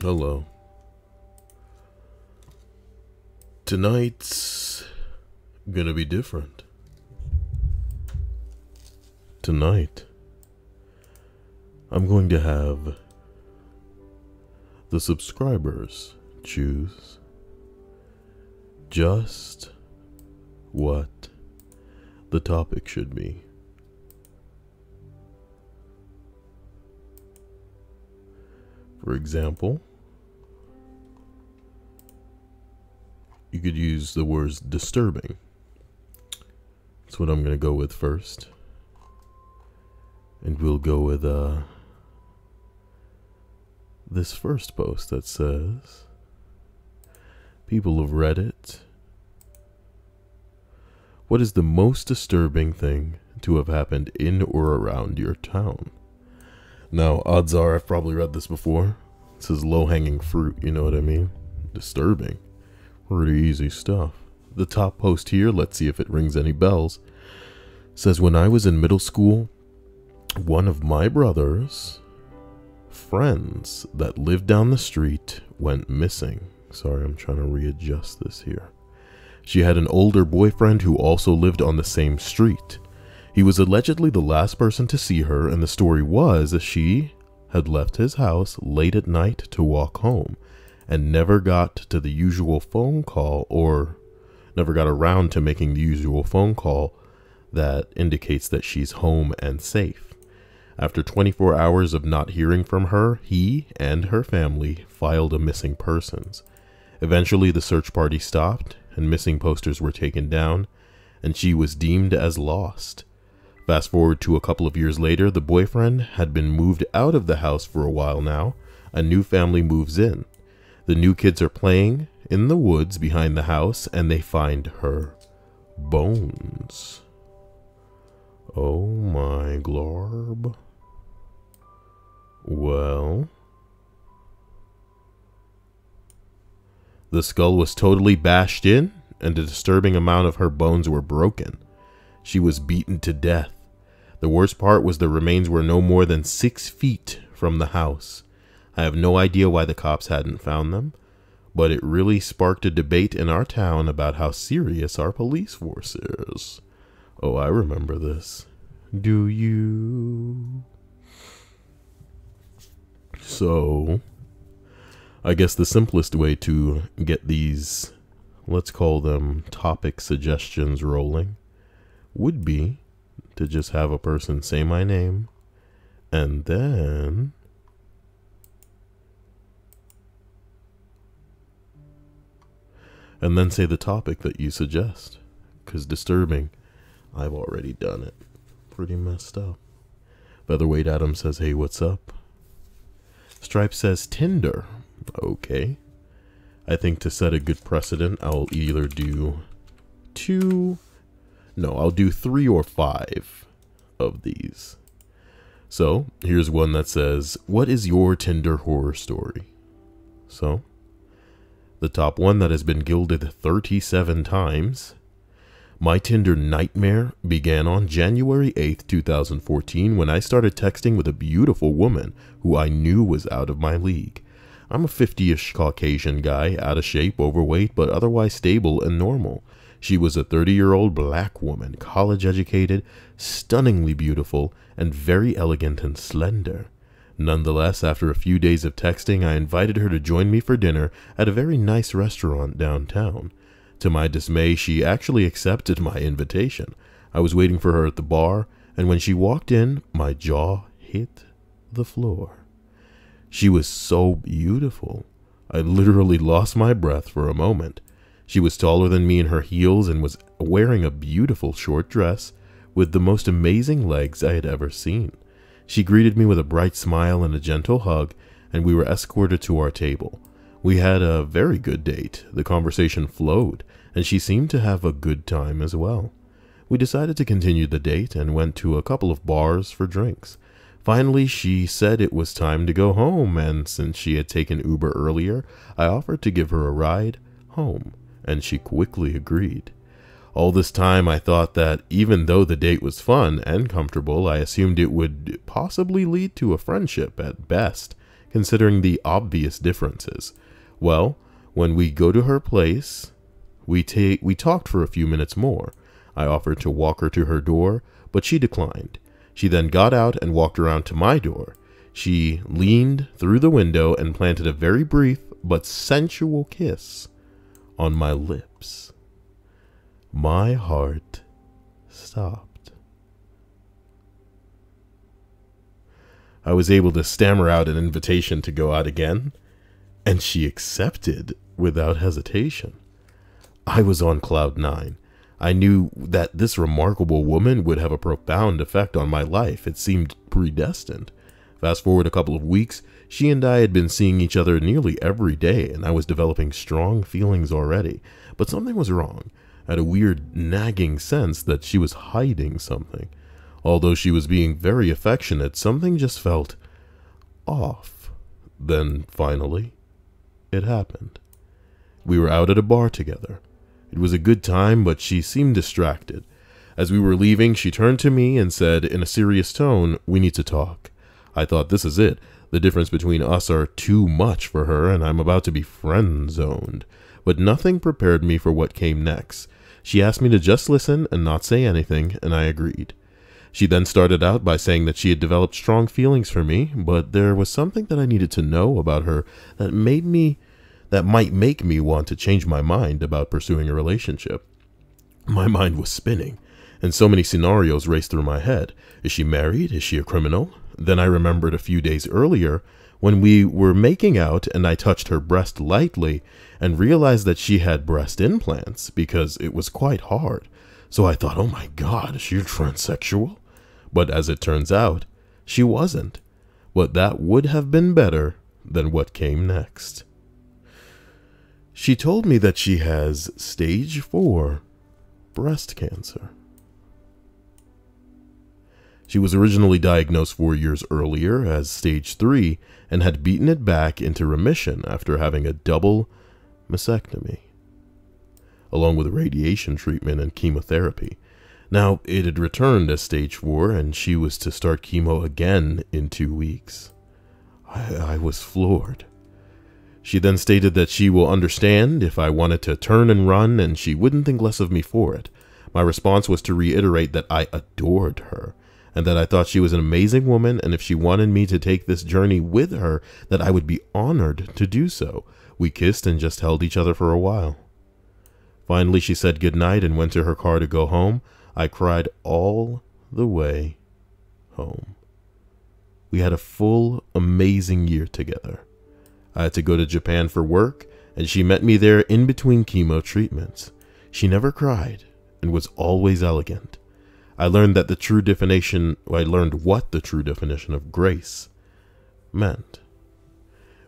Hello. Tonight's gonna be different. Tonight, I'm going to have the subscribers choose just what the topic should be. For example, you could use the words disturbing. That's what I'm going to go with first. And we'll go with this first post that says, people of Reddit, what is the most disturbing thing to have happened in or around your town? Now, odds are I've probably read this before. It says low-hanging fruit, you know what I mean? Disturbing. Pretty easy stuff. The top post here, let's see if it rings any bells, says, when I was in middle school, one of my brother's friends that lived down the street went missing. Sorry, I'm trying to readjust this here. She had an older boyfriend who also lived on the same street. He was allegedly the last person to see her, and the story was that she had left his house late at night to walk home and never got to the usual phone call, or never got around to making the usual phone call that indicates that she's home and safe. After 24 hours of not hearing from her, he and her family filed a missing persons. Eventually, the search party stopped and missing posters were taken down, and she was deemed as lost. Fast forward to a couple of years later, the boyfriend had been moved out of the house for a while now. A new family moves in. The new kids are playing in the woods behind the house, and they find her bones. Oh my glorb. Well, the skull was totally bashed in, and a disturbing amount of her bones were broken. She was beaten to death. The worst part was the remains were no more than 6 feet from the house. I have no idea why the cops hadn't found them, but it really sparked a debate in our town about how serious our police force is. Oh, I remember this. Do you? So, I guess the simplest way to get these, let's call them topic suggestions, rolling would be to just have a person say my name and then say the topic that you suggest. Because disturbing, I've already done it. Pretty messed up. Featherweight Adam says, hey, what's up? Stripe says Tinder. Okay. I think to set a good precedent, I'll either do I'll do 3 or 5 of these. So, here's one that says, what is your Tinder horror story? So, the top one that has been gilded 37 times. My Tinder nightmare began on January 8th, 2014, when I started texting with a beautiful woman who I knew was out of my league. I'm a 50-ish Caucasian guy, out of shape, overweight, but otherwise stable and normal. She was a 30-year-old black woman, college-educated, stunningly beautiful, and very elegant and slender. Nonetheless, after a few days of texting, I invited her to join me for dinner at a very nice restaurant downtown. To my dismay, she actually accepted my invitation. I was waiting for her at the bar, and when she walked in, my jaw hit the floor. She was so beautiful. I literally lost my breath for a moment. She was taller than me in her heels and was wearing a beautiful short dress with the most amazing legs I had ever seen. She greeted me with a bright smile and a gentle hug, and we were escorted to our table. We had a very good date. The conversation flowed, and she seemed to have a good time as well. We decided to continue the date and went to a couple of bars for drinks. Finally, she said it was time to go home, and since she had taken Uber earlier, I offered to give her a ride home, and she quickly agreed. All this time, I thought that even though the date was fun and comfortable, I assumed it would possibly lead to a friendship at best, considering the obvious differences. Well, when we go to her place, we talked for a few minutes more. I offered to walk her to her door, but she declined. She then got out and walked around to my door. She leaned through the window and planted a very brief but sensual kiss on my lips. My heart stopped. I was able to stammer out an invitation to go out again, and she accepted without hesitation. I was on cloud 9. I knew that this remarkable woman would have a profound effect on my life. It seemed predestined. Fast forward a couple of weeks, she and I had been seeing each other nearly every day, and I was developing strong feelings already. But something was wrong. I had a weird nagging sense that she was hiding something. Although she was being very affectionate, something just felt off. Then, finally, it happened. We were out at a bar together. It was a good time, but she seemed distracted. As we were leaving, she turned to me and said in a serious tone, "We need to talk." I thought, this is it. The difference between us are too much for her, and I'm about to be friend-zoned. But nothing prepared me for what came next. She asked me to just listen and not say anything, and I agreed. She then started out by saying that she had developed strong feelings for me, but there was something that I needed to know about her that might make me want to change my mind about pursuing a relationship. My mind was spinning, and so many scenarios raced through my head. Is she married? Is she a criminal? Then I remembered a few days earlier when we were making out and I touched her breast lightly and realized that she had breast implants because it was quite hard. So I thought, oh my God, is she a transsexual? But as it turns out, she wasn't. But that would have been better than what came next. She told me that she has stage 4 breast cancer. She was originally diagnosed 4 years earlier as stage 3 and had beaten it back into remission after having a double mastectomy, along with radiation treatment and chemotherapy. Now, it had returned as stage 4 and she was to start chemo again in 2 weeks. I was floored. She then stated that she will understand if I wanted to turn and run and she wouldn't think less of me for it. My response was to reiterate that I adored her and that I thought she was an amazing woman, and if she wanted me to take this journey with her, that I would be honored to do so. We kissed and just held each other for a while. Finally, she said goodnight and went to her car to go home. I cried all the way home. We had a full, amazing year together. I had to go to Japan for work, and she met me there in between chemo treatments. She never cried and was always elegant. I learned what the true definition of grace meant.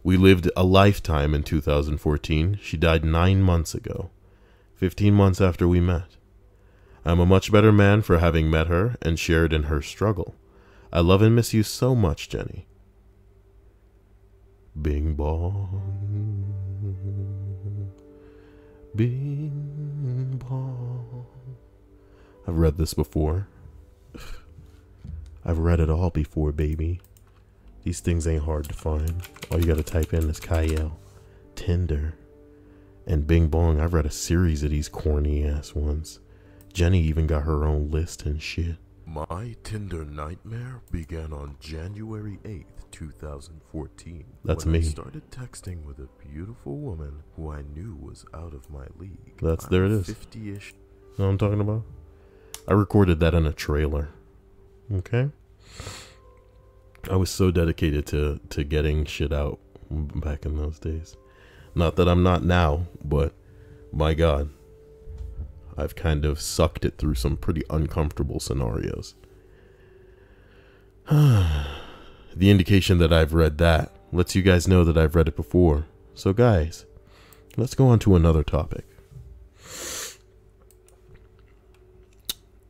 We lived a lifetime in 2014. She died 9 months ago, 15 months after we met. I'm a much better man for having met her and shared in her struggle. I love and miss you so much, Jenny. Bing bong. Bing bong. I've read this before. I've read it all before, baby. These things ain't hard to find. All you gotta type in is Kyle, Tinder, and Bing Bong. I've read a series of these corny ass ones. Jenny even got her own list and shit. My Tinder nightmare began on January 8th, 2014. That's when me. I started texting with a beautiful woman who I knew was out of my league. There it is. 50-ish. Know what I'm talking about? I recorded that in a trailer. Okay? I was so dedicated to getting shit out back in those days. Not that I'm not now, but my God, I've kind of sucked it through some pretty uncomfortable scenarios. The indication that I've read that lets you guys know that I've read it before. So guys, let's go on to another topic.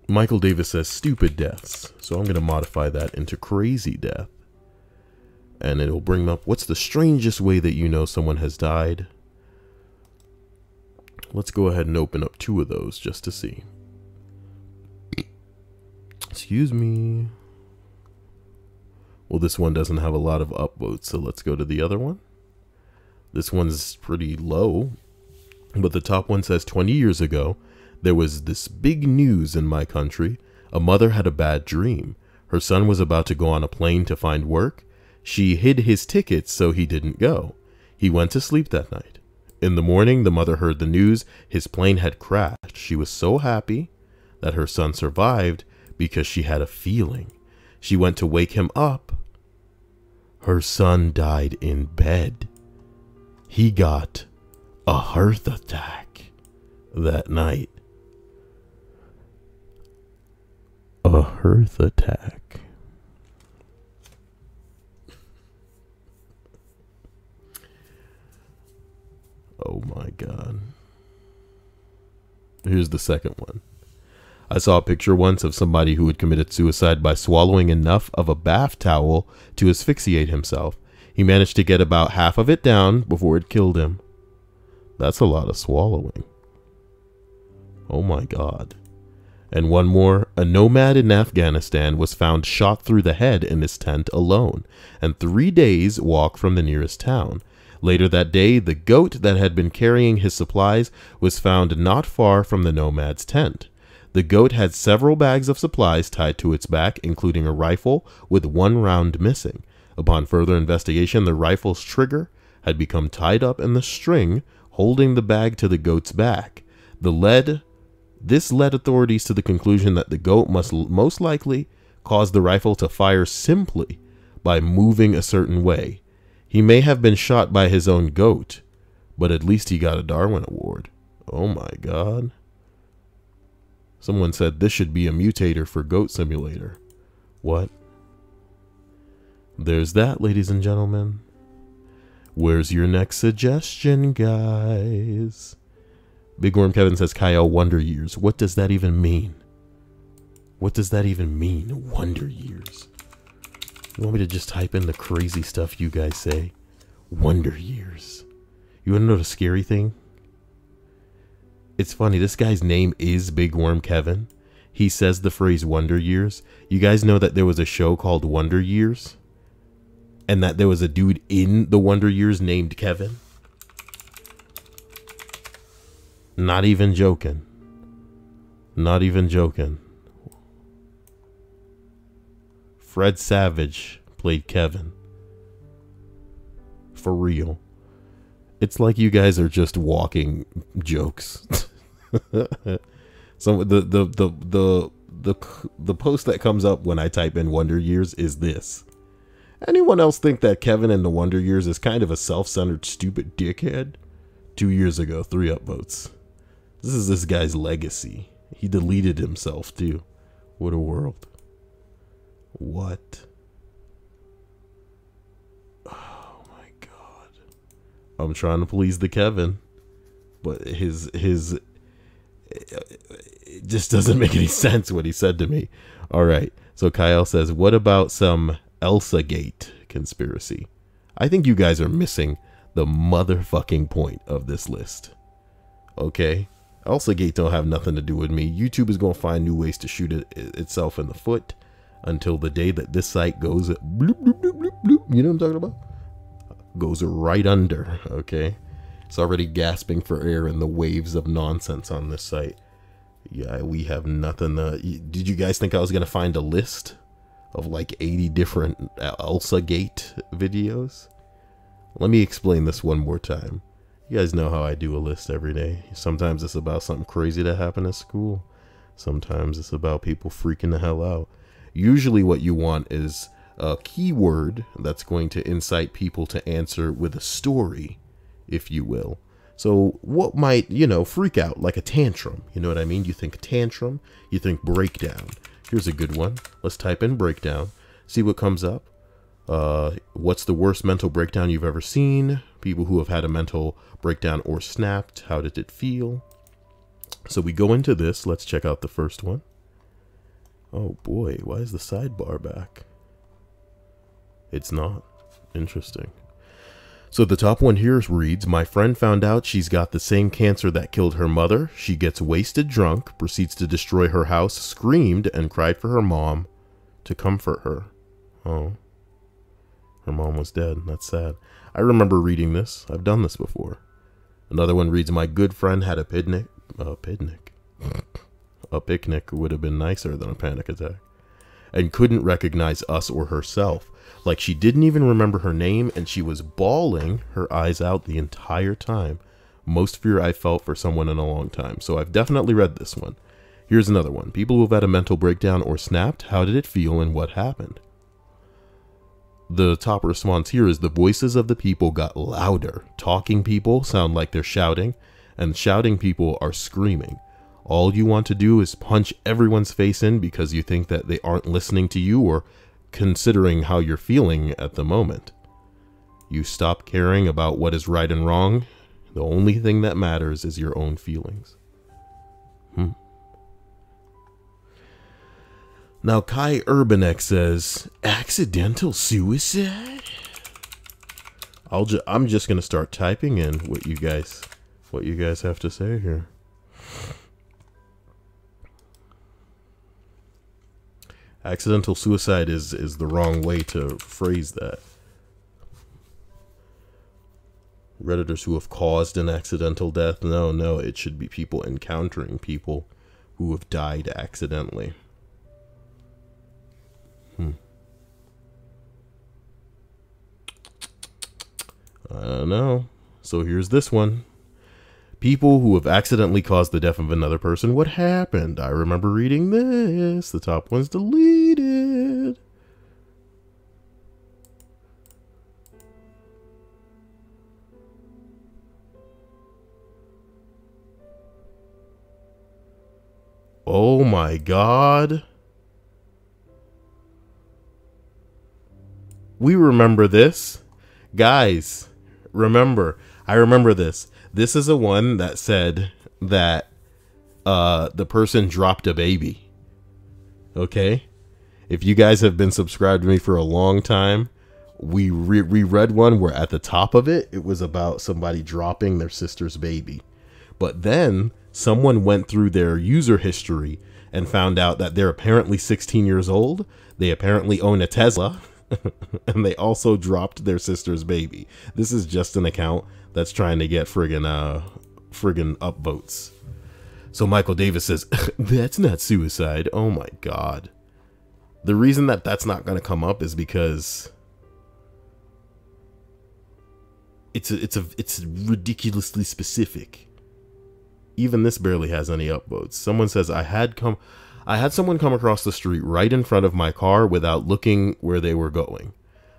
Michael Davis says stupid deaths. So I'm going to modify that into crazy death. And it'll bring up, what's the strangest way that you know someone has died? Let's go ahead and open up 2 of those just to see. Excuse me. Well, this one doesn't have a lot of upvotes, so let's go to the other one. This one's pretty low, but the top one says 20 years ago, there was this big news in my country. A mother had a bad dream. Her son was about to go on a plane to find work. She hid his tickets so he didn't go. He went to sleep that night. In the morning, the mother heard the news. His plane had crashed. She was so happy that her son survived because she had a feeling. She went to wake him up. Her son died in bed. He got a heart attack that night. A heart attack. Oh my God. Here's the second one. I saw a picture once of somebody who had committed suicide by swallowing enough of a bath towel to asphyxiate himself. He managed to get about half of it down before it killed him. That's a lot of swallowing. Oh my God. And one more. A nomad in Afghanistan was found shot through the head in his tent alone, and 3 days' walk from the nearest town. Later that day, the goat that had been carrying his supplies was found not far from the nomad's tent. The goat had several bags of supplies tied to its back, including a rifle with 1 round missing. Upon further investigation, the rifle's trigger had become tied up in the string holding the bag to the goat's back. This led authorities to the conclusion that the goat must most likely cause the rifle to fire simply by moving a certain way. He may have been shot by his own goat, but at least he got a Darwin Award. Oh my God. Someone said this should be a mutator for Goat Simulator. What? There's that, ladies and gentlemen. Where's your next suggestion, guys? Big Worm Kevin says, Kyle, Wonder Years. What does that even mean? What does that even mean? Wonder Years. You want me to just type in the crazy stuff you guys say? Wonder Years. You want to know the scary thing? It's funny. This guy's name is Big Worm Kevin. He says the phrase Wonder Years. You guys know that there was a show called Wonder Years? And that there was a dude in the Wonder Years named Kevin? Not even joking. Not even joking. Fred Savage played Kevin. For real. It's like you guys are just walking jokes. So the post that comes up when I type in Wonder Years is this. Anyone else think that Kevin in the Wonder Years is kind of a self-centered, stupid dickhead? 2 years ago, 3 upvotes. This is this guy's legacy. He deleted himself too. What a world. What? Oh my God. I'm trying to please the Kevin, but it just doesn't make any sense what he said to me. All right. So Kyle says, what about some Elsa Gate conspiracy? I think you guys are missing the motherfucking point of this list. Okay? Elsa Gate don't have nothing to do with me. YouTube is going to find new ways to shoot itself in the foot until the day that this site goes bloop, bloop, bloop, bloop, bloop. You know what I'm talking about? Goes right under. Okay? It's already gasping for air in the waves of nonsense on this site. Yeah, we have nothing. Did you guys think I was going to find a list of like 80 different Elsa Gate videos? Let me explain this one more time. You guys know how I do a list every day. Sometimes it's about something crazy that happened at school. Sometimes it's about people freaking the hell out. Usually what you want is a keyword that's going to incite people to answer with a story, if you will. So what might, freak out, like a tantrum? You know what I mean? You think tantrum, you think breakdown. Here's a good one. Let's type in breakdown, see what comes up. What's the worst mental breakdown you've ever seen? People who have had a mental breakdown or snapped. How did it feel? So we go into this. Let's check out the first one. Oh boy, why is the sidebar back? It's not. Interesting. So the top one here reads, my friend found out she's got the same cancer that killed her mother. She gets wasted drunk, proceeds to destroy her house, screamed and cried for her mom to comfort her. Oh. Her mom was dead. That's sad. I remember reading this. I've done this before. Another one reads, my good friend had a picnic. A picnic would have been nicer than a panic attack. And couldn't recognize us or herself. Like she didn't even remember her name, and she was bawling her eyes out the entire time. Most fear I felt for someone in a long time. So I've definitely read this one. Here's another one. People who have had a mental breakdown or snapped, how did it feel and what happened? The top response here is the voices of the people got louder. Talking people sound like they're shouting, and shouting people are screaming. All you want to do is punch everyone's face in because you think that they aren't listening to you or considering how you're feeling at the moment. You stop caring about what is right and wrong. The only thing that matters is your own feelings. Now, Kai Urbanek says, accidental suicide? I'm just going to start typing in what you guys have to say here. Accidental suicide is the wrong way to phrase that. Redditors who have caused an accidental death. No, it should be people encountering people who have died accidentally. I don't know. So here's this one. People who have accidentally caused the death of another person. What happened? I remember reading this. The top one's deleted. Oh my God. We remember this. Guys, remember. I remember this. This is a one that said that the person dropped a baby. Okay? If you guys have been subscribed to me for a long time, we read one where at the top of it, it was about somebody dropping their sister's baby. But then someone went through their user history and found out that they're apparently 16 years old. They apparently own a Tesla. And they also dropped their sister's baby. This is just an account that's trying to get friggin' upvotes. So Michael Davis says, that's not suicide. Oh my God. The reason that that's not going to come up is because it's ridiculously specific. Even this barely has any upvotes. Someone says, I had someone come across the street right in front of my car without looking where they were going.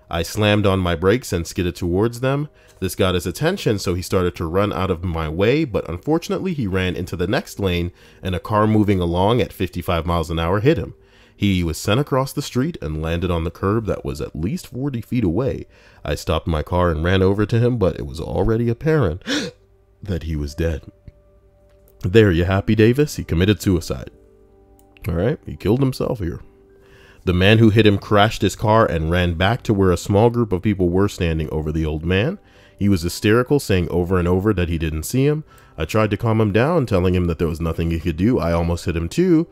I slammed on my brakes and skidded towards them. This got his attention, so he started to run out of my way, but unfortunately he ran into the next lane and a car moving along at 55 miles an hour hit him. He was sent across the street and landed on the curb that was at least 40 feet away. I stopped my car and ran over to him, but it was already apparent that he was dead. There, you happy, Davis? He committed suicide. All right, he killed himself here. The man who hit him crashed his car and ran back to where a small group of people were standing over the old man. He was hysterical, saying over and over that he didn't see him. I tried to calm him down, telling him that there was nothing he could do. I almost hit him too.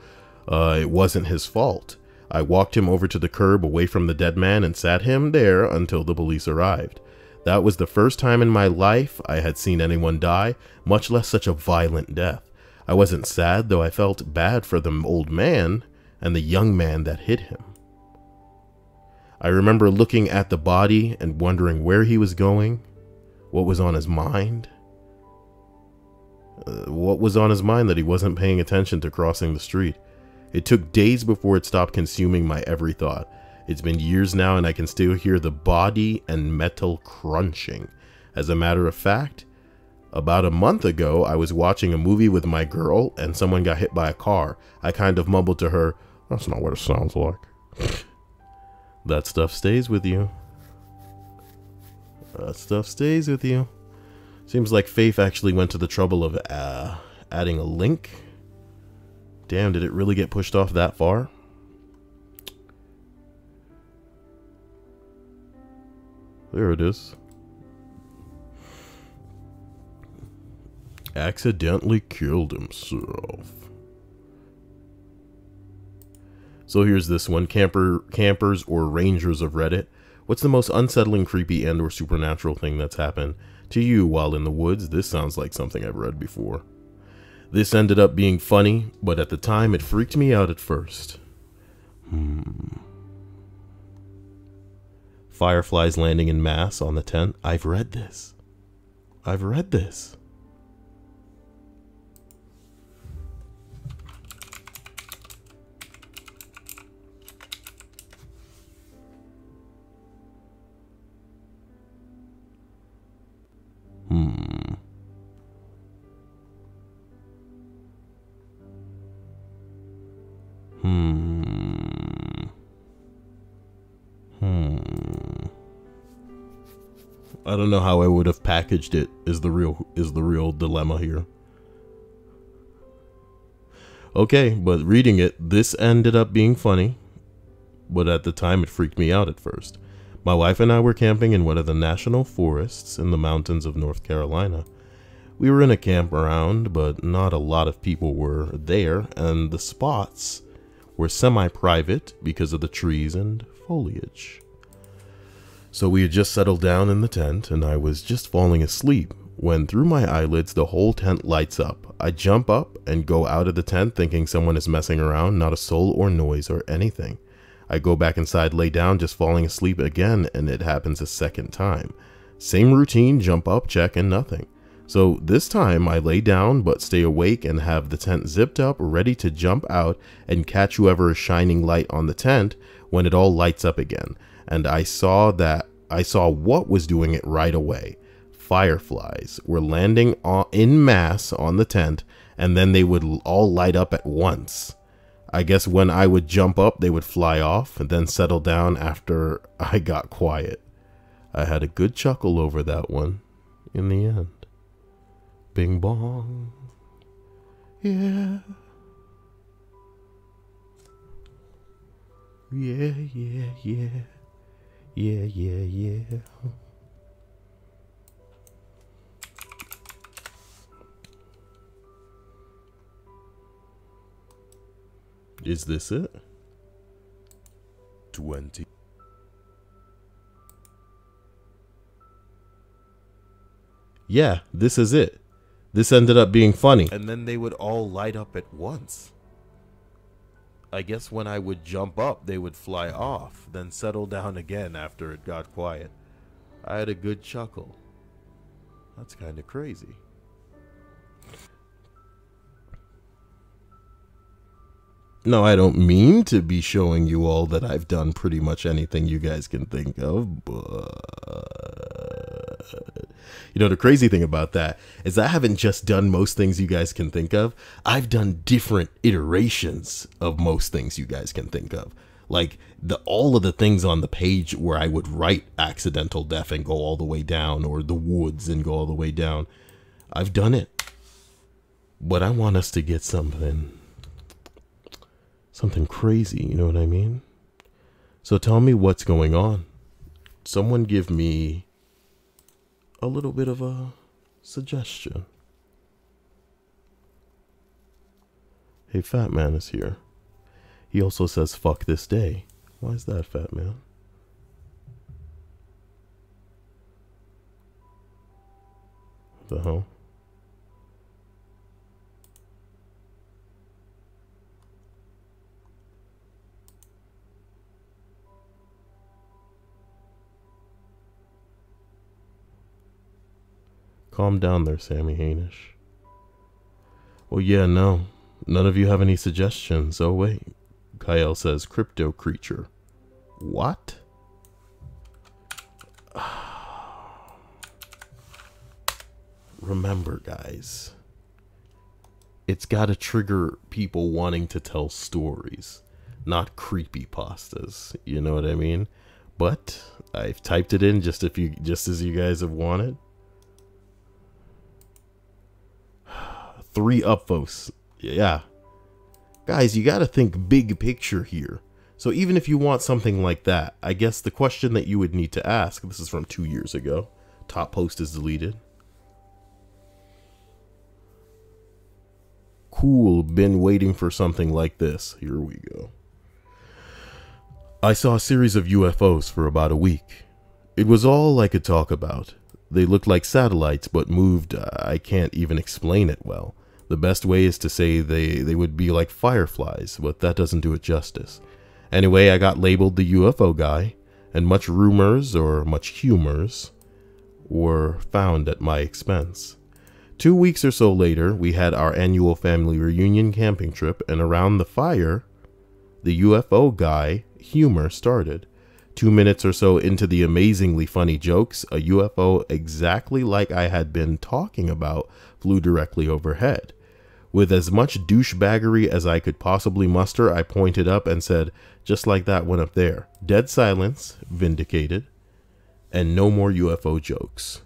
It wasn't his fault. I walked him over to the curb away from the dead man and sat him there until the police arrived. That was the first time in my life I had seen anyone die, much less such a violent death. I wasn't sad, though I felt bad for the old man and the young man that hit him. I remember looking at the body and wondering where he was going, what was on his mind. What was on his mind that he wasn't paying attention to crossing the street. It took days before it stopped consuming my every thought. It's been years now and I can still hear the body and metal crunching. As a matter of fact, about a month ago, I was watching a movie with my girl and someone got hit by a car. I kind of mumbled to her, "That's not what it sounds like." That stuff stays with you. That stuff stays with you. Seems like Faith actually went to the trouble of adding a link. Damn, did it really get pushed off that far? There it is. Accidentally killed himself. So here's this one. Campers or rangers of Reddit. What's the most unsettling, creepy, and or supernatural thing that's happened to you while in the woods? This sounds like something I've read before. This ended up being funny, but at the time it freaked me out at first. Fireflies landing in mass on the tent. I've read this. I've read this. I don't know how I would have packaged it is the real dilemma here. Okay, but reading it, this ended up being funny, but at the time it freaked me out at first. My wife and I were camping in one of the national forests in the mountains of North Carolina. We were in a campground, but not a lot of people were there, and the spots were semi-private because of the trees and foliage. So we had just settled down in the tent, and I was just falling asleep when through my eyelids the whole tent lights up. I jump up and go out of the tent thinking someone is messing around, not a soul or noise or anything. I go back inside, lay down, just falling asleep again, and it happens a second time. Same routine, jump up, check, and nothing. So this time I lay down but stay awake and have the tent zipped up, ready to jump out and catch whoever is shining light on the tent when it all lights up again. And I saw what was doing it right away. Fireflies were landing in mass on the tent, and then they would all light up at once. I guess when I would jump up, they would fly off and then settle down after I got quiet. I had a good chuckle over that one in the end. Bing bong. Yeah. Yeah, yeah, yeah. Yeah, yeah, yeah. Is this it? 20. Yeah, this is it. This ended up being funny. And then they would all light up at once. I guess when I would jump up, they would fly off, then settle down again after it got quiet. I had a good chuckle. That's kind of crazy. No, I don't mean to be showing you all that I've done pretty much anything you guys can think of, but you know, the crazy thing about that is I haven't just done most things you guys can think of. I've done different iterations of most things you guys can think of. Like all of the things on the page where I would write accidental death and go all the way down, or the woods and go all the way down. I've done it. But I want us to get something crazy, you know what I mean? So tell me what's going on. Someone give me a little bit of a suggestion. Hey, Fat Man is here. He also says, fuck this day. Why is that, Fat Man? What the hell? Calm down there, Sammy Hainish. Well, yeah, no. None of you have any suggestions. Oh, wait. Kyle says, crypto creature. What? Remember, guys. It's got to trigger people wanting to tell stories, not creepypastas. You know what I mean? But I've typed it in just as you guys have wanted. 3 upvotes. Yeah. Guys, you got to think big picture here. So even if you want something like that, I guess the question that you would need to ask, this is from 2 years ago. Top post is deleted. Cool, been waiting for something like this. Here we go. I saw a series of UFOs for about a week. It was all I could talk about. They looked like satellites, but moved. I can't even explain it well. The best way is to say they would be like fireflies, but that doesn't do it justice. Anyway, I got labeled the UFO guy, and much rumors or much humors were found at my expense. 2 weeks or so later, we had our annual family reunion camping trip, and around the fire, the UFO guy humor started. 2 minutes or so into the amazingly funny jokes, a UFO exactly like I had been talking about flew directly overhead. With as much douchebaggery as I could possibly muster, I pointed up and said, just like that one up there. Dead silence, vindicated, and no more UFO jokes.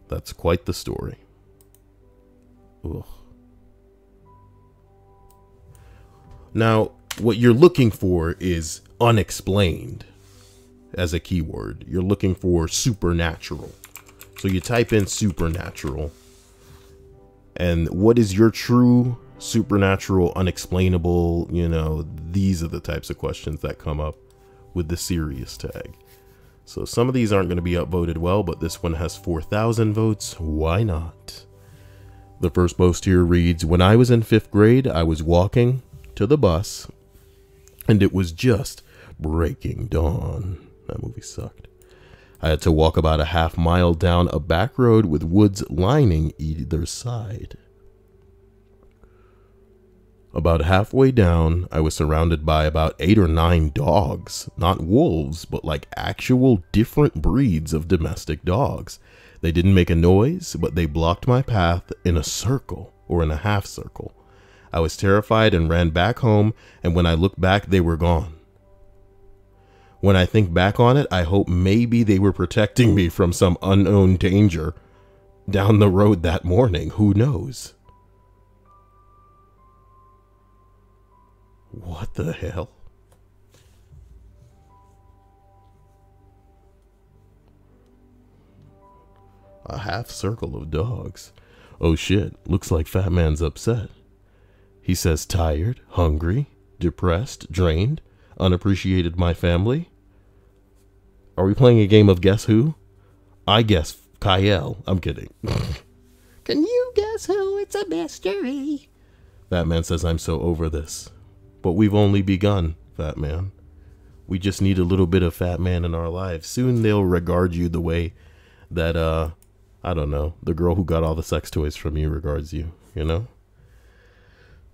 That's quite the story. Ugh. Now, what you're looking for is unexplained as a keyword. You're looking for supernatural. So you type in supernatural. And what is your true supernatural, unexplainable? You know, these are the types of questions that come up with the serious tag. So some of these aren't going to be upvoted well, but this one has 4,000 votes. Why not? The first post here reads, when I was in 5th grade, I was walking to the bus, and it was just breaking dawn. That movie sucked. I had to walk about a half-mile down a back road with woods lining either side. About halfway down, I was surrounded by about 8 or 9 dogs. Not wolves, but like actual different breeds of domestic dogs. They didn't make a noise, but they blocked my path in a circle or in a half circle. I was terrified and ran back home, and when I looked back, they were gone. When I think back on it, I hope maybe they were protecting me from some unknown danger down the road that morning. Who knows? What the hell? A half circle of dogs. Oh shit, looks like Fat Man's upset. He says tired, hungry, depressed, drained, unappreciated my family. Are we playing a game of Guess Who? I guess Kyle. I'm kidding. Can you guess who? It's a mystery. Fat Man says I'm so over this. But we've only begun, Fat Man. We just need a little bit of Fat Man in our lives. Soon they'll regard you the way that, I don't know, the girl who got all the sex toys from you regards you, you know?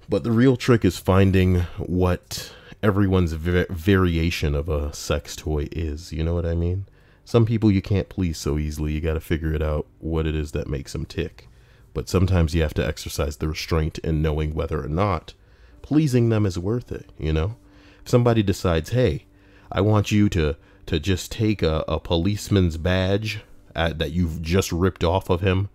But the real trick is finding what everyone's variation of a sex toy is. You know what I mean? Some people you can't please so easily. You got to figure it out what it is that makes them tick. But sometimes you have to exercise the restraint in knowing whether or not pleasing them is worth it, you know? If somebody decides, hey, I want you to just take a policeman's badge that you've just ripped off of him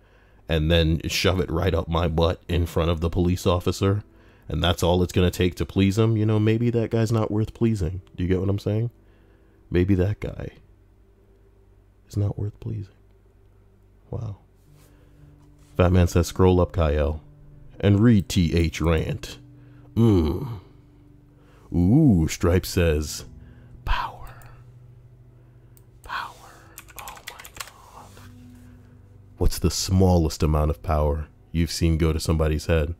and then shove it right up my butt in front of the police officer, and that's all it's going to take to please him, you know, maybe that guy's not worth pleasing. Do you get what I'm saying? Maybe that guy is not worth pleasing. Wow. Fat Man says, scroll up, Kyle, and read TH rant. Ooh, Stripe says, power. Power. Oh my God. What's the smallest amount of power you've seen go to somebody's head?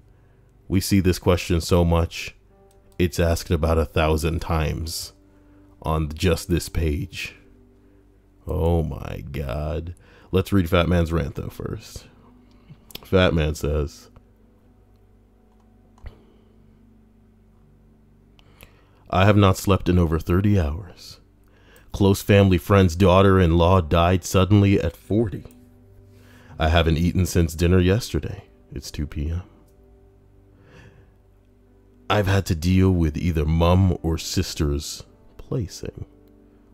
We see this question so much, it's asked about 1,000 times on just this page. Oh my God. Let's read Fat Man's rant though first. Fat Man says, I have not slept in over 30 hours. Close family friend's daughter-in-law died suddenly at 40. I haven't eaten since dinner yesterday. It's 2 p.m. I've had to deal with either mum or sister's placing.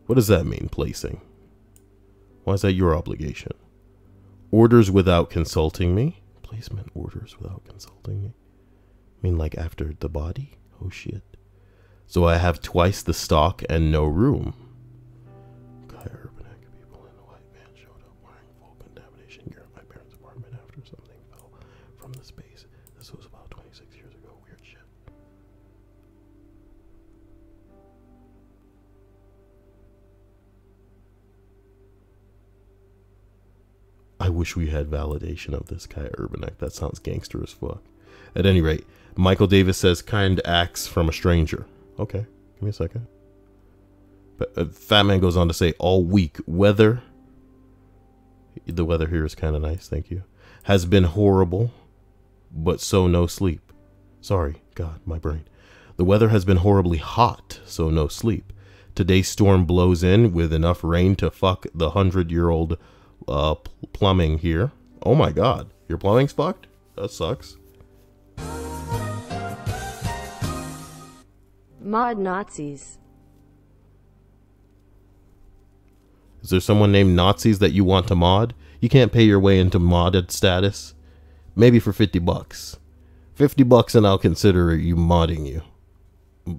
What does that mean, placing? Why is that your obligation? Orders without consulting me? Placement orders without consulting me? I mean like after the body? Oh shit. So I have twice the stock and no room. Guy urban people in a white van showed up wearing full contamination gear at my parents' apartment after something fell from the space. This was about 26 years ago. Weird shit. I wish we had validation of this guy, Urbanek. That sounds gangster as fuck. At any rate, Michael Davis says, kind acts from a stranger. Okay, give me a second. But Fat Man goes on to say, all week, weather. The weather here is kind of nice, thank you. Has been horrible, but so no sleep. Sorry, God, my brain. The weather has been horribly hot, so no sleep. Today's storm blows in with enough rain to fuck the 100-year-old plumbing here. Oh my God, your plumbing's fucked? That sucks. Mod Nazis. Is there someone named Nazis that you want to mod? You can't pay your way into modded status. Maybe for $50. $50 and I'll consider you modding you.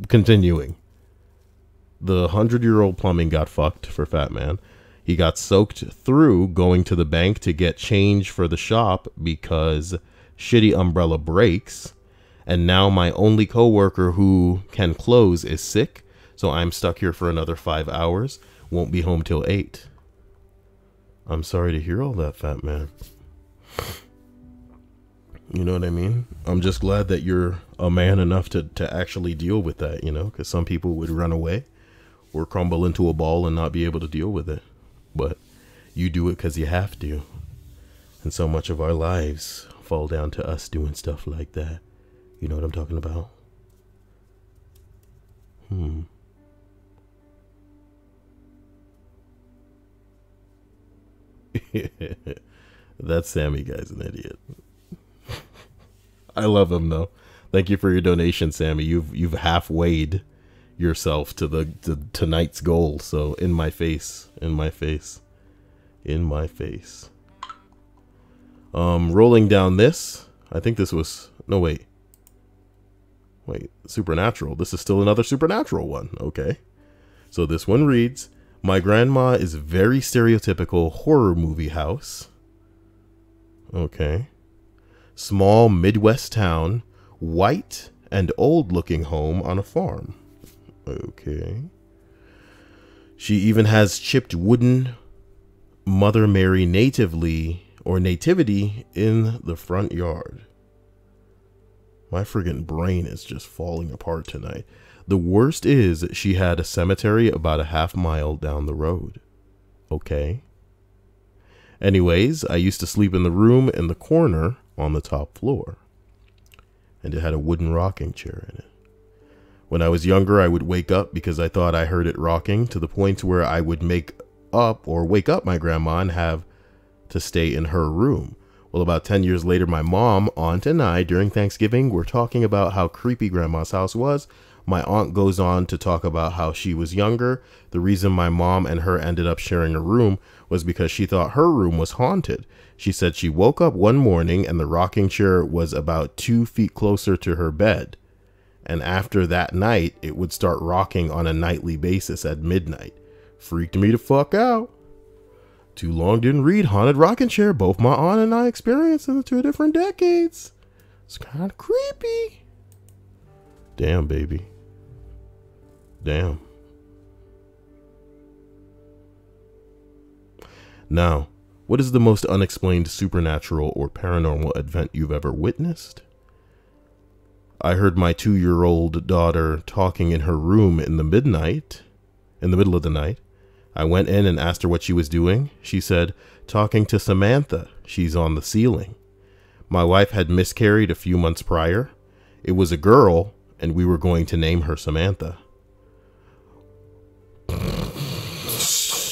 Continuing. The 100-year-old plumbing got fucked for Fat Man. He got soaked through going to the bank to get change for the shop because shitty umbrella breaks. And now my only coworker who can close is sick, so I'm stuck here for another 5 hours. Won't be home till 8. I'm sorry to hear all that, Fat Man. You know what I mean? I'm just glad that you're a man enough to actually deal with that, you know, because some people would run away or crumble into a ball and not be able to deal with it. But you do it because you have to. And so much of our lives fall down to us doing stuff like that. You know what I'm talking about? That Sammy guy's an idiot. I love him though. Thank you for your donation, Sammy. You've halfwayed yourself to tonight's goal. So in my face. Rolling down this. I think this was wait, Supernatural. This is still another Supernatural one. Okay. So this one reads, my grandma is very stereotypical horror movie house. Okay. Small Midwest town, white and old looking home on a farm. Okay. She even has chipped wooden Mother Mary nativity in the front yard. My friggin' brain is just falling apart tonight. The worst is she had a cemetery about a half mile down the road. Okay. Anyways, I used to sleep in the room in the corner on the top floor. And it had a wooden rocking chair in it. When I was younger, I would wake up because I thought I heard it rocking, to the point where I would wake up my grandma and have to stay in her room. Well, about 10 years later, my mom, aunt, and I, during Thanksgiving, were talking about how creepy grandma's house was. My aunt goes on to talk about how she was younger. The reason my mom and her ended up sharing a room was because she thought her room was haunted. She said she woke up one morning and the rocking chair was about 2 feet closer to her bed. And after that night, it would start rocking on a nightly basis at midnight. Freaked me the fuck out. Too long didn't read Haunted Rocking Chair. Both my aunt and I experienced in the 2 different decades. It's kind of creepy. Damn, baby. Damn. Now, what is the most unexplained supernatural or paranormal event you've ever witnessed? I heard my 2-year-old daughter talking in her room in the middle of the night. I went in and asked her what she was doing. She said, talking to Samantha. She's on the ceiling. My wife had miscarried a few months prior. It was a girl, and we were going to name her Samantha.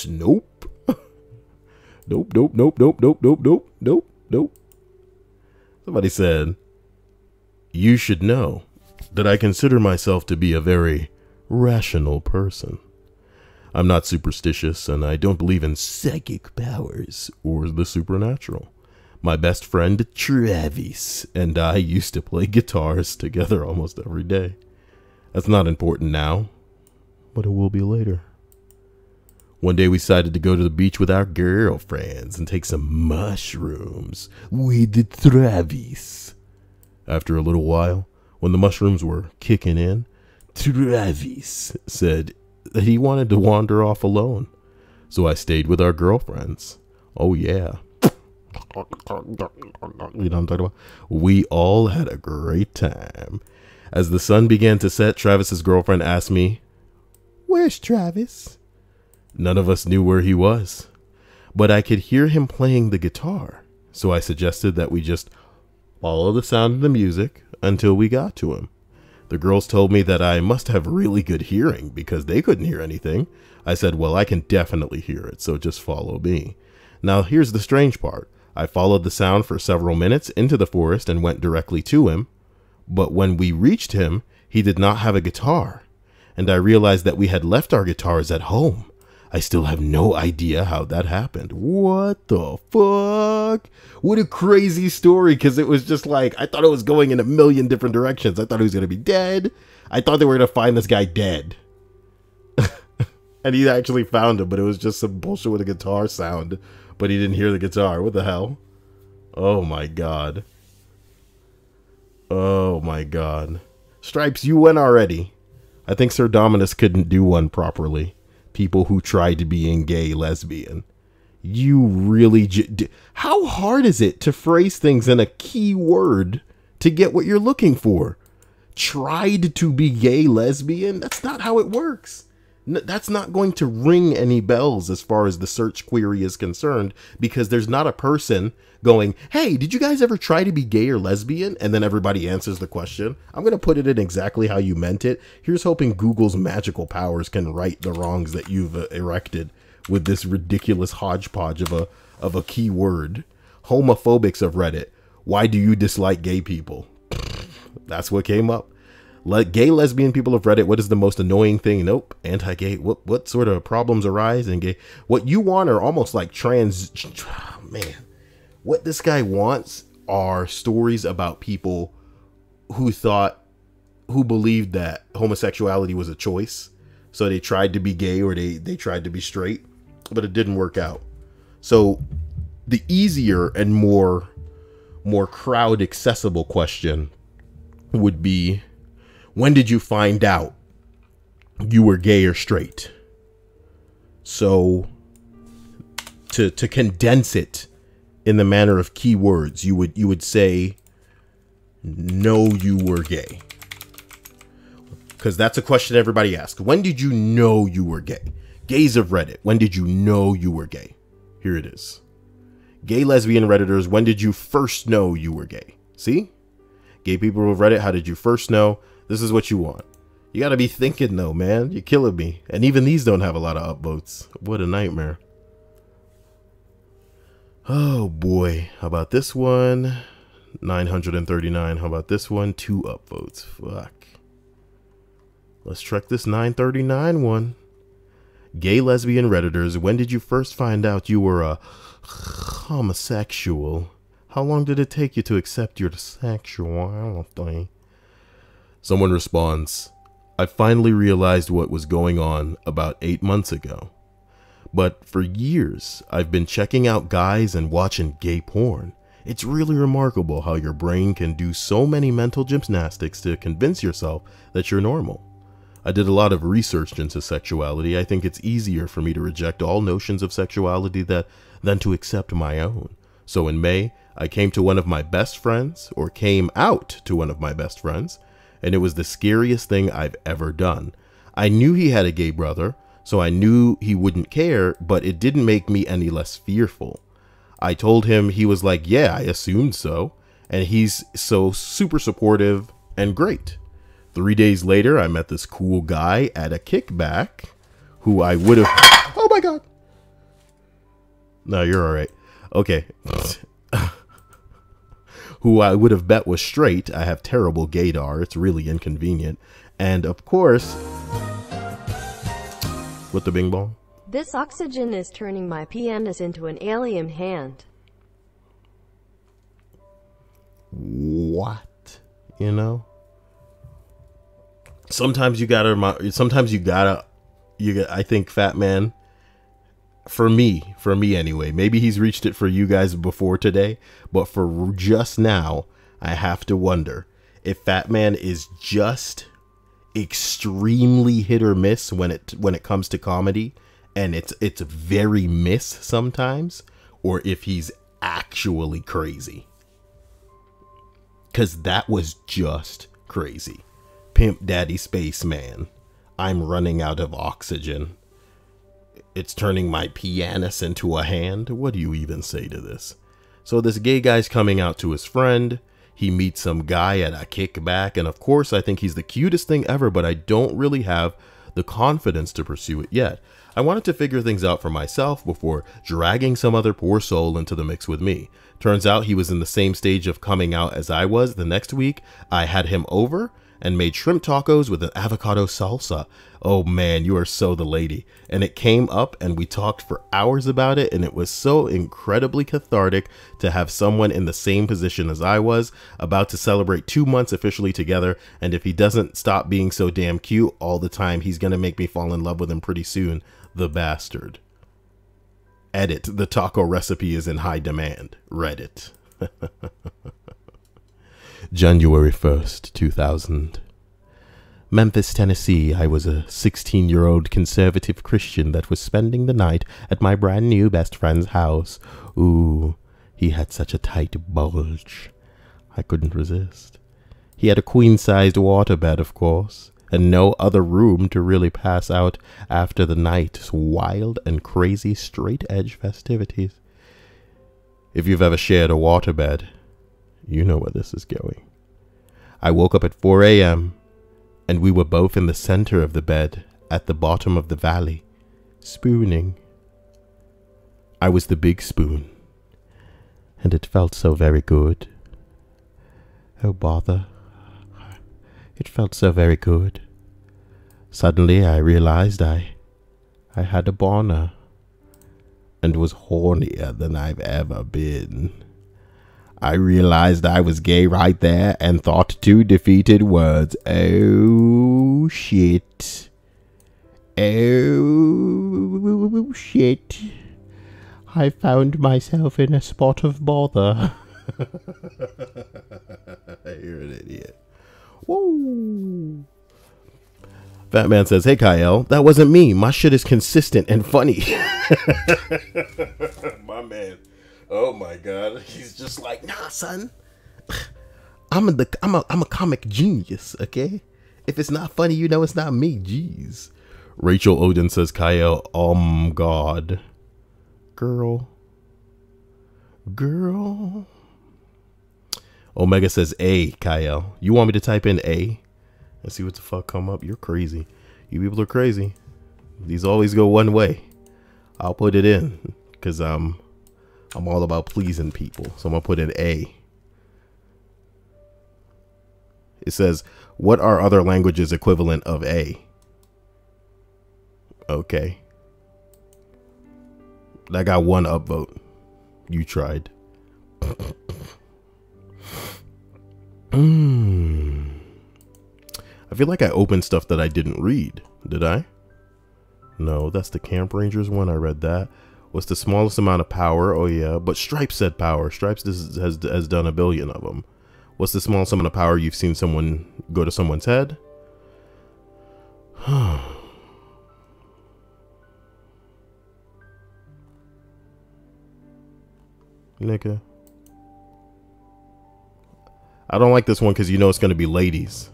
Nope. Nope. Somebody said, you should know that I consider myself to be a very rational person. I'm not superstitious, and I don't believe in psychic powers or the supernatural. My best friend, Travis, and I used to play guitars together almost every day. That's not important now, but it will be later. One day we decided to go to the beach with our girlfriends and take some mushrooms with Travis. After a little while, when the mushrooms were kicking in, Travis said that he wanted to wander off alone. So I stayed with our girlfriends. Oh yeah, You know what I'm talking about? We all had a great time. As the sun began to set, Travis's girlfriend asked me, "Where's Travis?" None of us knew where he was, but I could hear him playing the guitar. So I suggested that we just follow the sound of the music until we got to him. The girls told me that I must have really good hearing because they couldn't hear anything. I said, well, I can definitely hear it, so just follow me. Now, here's the strange part. I followed the sound for several minutes into the forest and went directly to him. But when we reached him, he did not have a guitar. And I realized that we had left our guitars at home. I still have no idea how that happened. What the fuck? What a crazy story, because it was just like, I thought it was going in a million different directions. I thought he was going to be dead. I thought they were going to find this guy dead. And he actually found him, but it was just some bullshit with a guitar sound. But he didn't hear the guitar. What the hell? Oh my god. Oh my god. Stripes, you went already. I think Sir Dominus couldn't do one properly. People who tried to be in gay lesbian. You really... How hard is it to phrase things in a key word to get what you're looking for? Tried to be gay lesbian? That's not how it works. That's not going to ring any bells as far as the search query is concerned, because there's not a person going, hey, did you guys ever try to be gay or lesbian? And then everybody answers the question. I'm going to put it in exactly how you meant it. Here's hoping Google's magical powers can right the wrongs that you've erected with this ridiculous hodgepodge of a keyword. Homophobics of Reddit. Why do you dislike gay people? That's what came up. Gay lesbian people of Reddit, what is the most annoying thing? Nope. Anti-gay. What sort of problems arise in gay? What you want are almost like man. What this guy wants are stories about people who believed that homosexuality was a choice. So they tried to be gay or they tried to be straight, but it didn't work out. So the easier and more crowd accessible question would be, when did you find out you were gay or straight? So to condense it in the manner of keywords, you would say, know you were gay. Because that's a question everybody asks. When did you know you were gay? Gays of Reddit, when did you know you were gay? Here it is. Gay lesbian Redditors, when did you first know you were gay? See? Gay people of Reddit, how did you first know? This is what you want. You got to be thinking though, man. You're killing me. And even these don't have a lot of upvotes. What a nightmare. Oh boy. How about this one? 939. How about this one? 2 upvotes. Fuck. Let's check this 939 one. Gay lesbian Redditors, when did you first find out you were a homosexual? How long did it take you to accept your sexuality? Someone responds, I finally realized what was going on about 8 months ago. But for years, I've been checking out guys and watching gay porn. It's really remarkable how your brain can do so many mental gymnastics to convince yourself that you're normal. I did a lot of research into sexuality. I think it's easier for me to reject all notions of sexuality than to accept my own. So in May, I came out to one of my best friends, and it was the scariest thing I've ever done. I knew he had a gay brother, so I knew he wouldn't care, but it didn't make me any less fearful. I told him, he was like, yeah, I assumed so. And he's so super supportive and great. 3 days later, I met this cool guy at a kickback who I would have... Oh my God. No, you're all right. Okay. Who I would have bet was straight. I have terrible gaydar. It's really inconvenient. And of course... With the bing bong? This oxygen is turning my penis into an alien hand. What? You know? Sometimes you gotta, I think Fat Man, for me anyway, maybe he's reached it for you guys before today, but for just now, I have to wonder if Fat Man is just extremely hit or miss when it comes to comedy, and it's very miss sometimes, or if he's actually crazy. Because that was just crazy. Pimp Daddy Spaceman. I'm running out of oxygen. It's turning my pianist into a hand. What do you even say to this? So this gay guy's coming out to his friend. He meets some guy at a kickback. And of course, I think he's the cutest thing ever, but I don't really have the confidence to pursue it yet. I wanted to figure things out for myself before dragging some other poor soul into the mix with me. Turns out he was in the same stage of coming out as I was. The next week, I had him over and made shrimp tacos with an avocado salsa. Oh man, you are so the lady. And it came up and we talked for hours about it, and it was so incredibly cathartic to have someone in the same position as I was, about to celebrate 2 months officially together. And if he doesn't stop being so damn cute all the time, he's gonna make me fall in love with him pretty soon, the bastard. Edit, the taco recipe is in high demand. Reddit. January 1st, 2000. Memphis, Tennessee. I was a 16-year-old conservative Christian that was spending the night at my brand new best friend's house. Ooh, he had such a tight bulge. I couldn't resist. He had a queen-sized waterbed, of course, and no other room to really pass out after the night's wild and crazy straight-edge festivities. If you've ever shared a waterbed, you know where this is going. I woke up at 4 a.m. and we were both in the center of the bed at the bottom of the valley, spooning. I was the big spoon, and it felt so very good. Oh, bother. It felt so very good. Suddenly I realized I had a boner and was hornier than I've ever been. I realized I was gay right there and thought 2 defeated words. Oh, shit. Oh, shit. I found myself in a spot of bother. You're an idiot. Woo. Fat Man says, hey, Kyle, that wasn't me. My shit is consistent and funny. My man. Oh my God, he's just like, nah, son. I'm a comic genius, okay? If it's not funny, you know it's not me. Jeez. Rachel Odin says, Kyle, God. Girl. Omega says, A, Kyle. You want me to type in A? And see what the fuck come up? You're crazy. You people are crazy. These always go one way. I'll put it in because I'm all about pleasing people. So I'm going to put in A. It says, what are other languages equivalent of A? Okay. I got 1 upvote. You tried. I feel like I opened stuff that I didn't read. Did I? No, that's the Camp Rangers one. I read that. What's the smallest amount of power? Oh, yeah. But Stripes said power. Stripes has done 1 billion of them. What's the smallest amount of power you've seen someone go to someone's head? Nigga. I don't like this one because you know it's going to be ladies.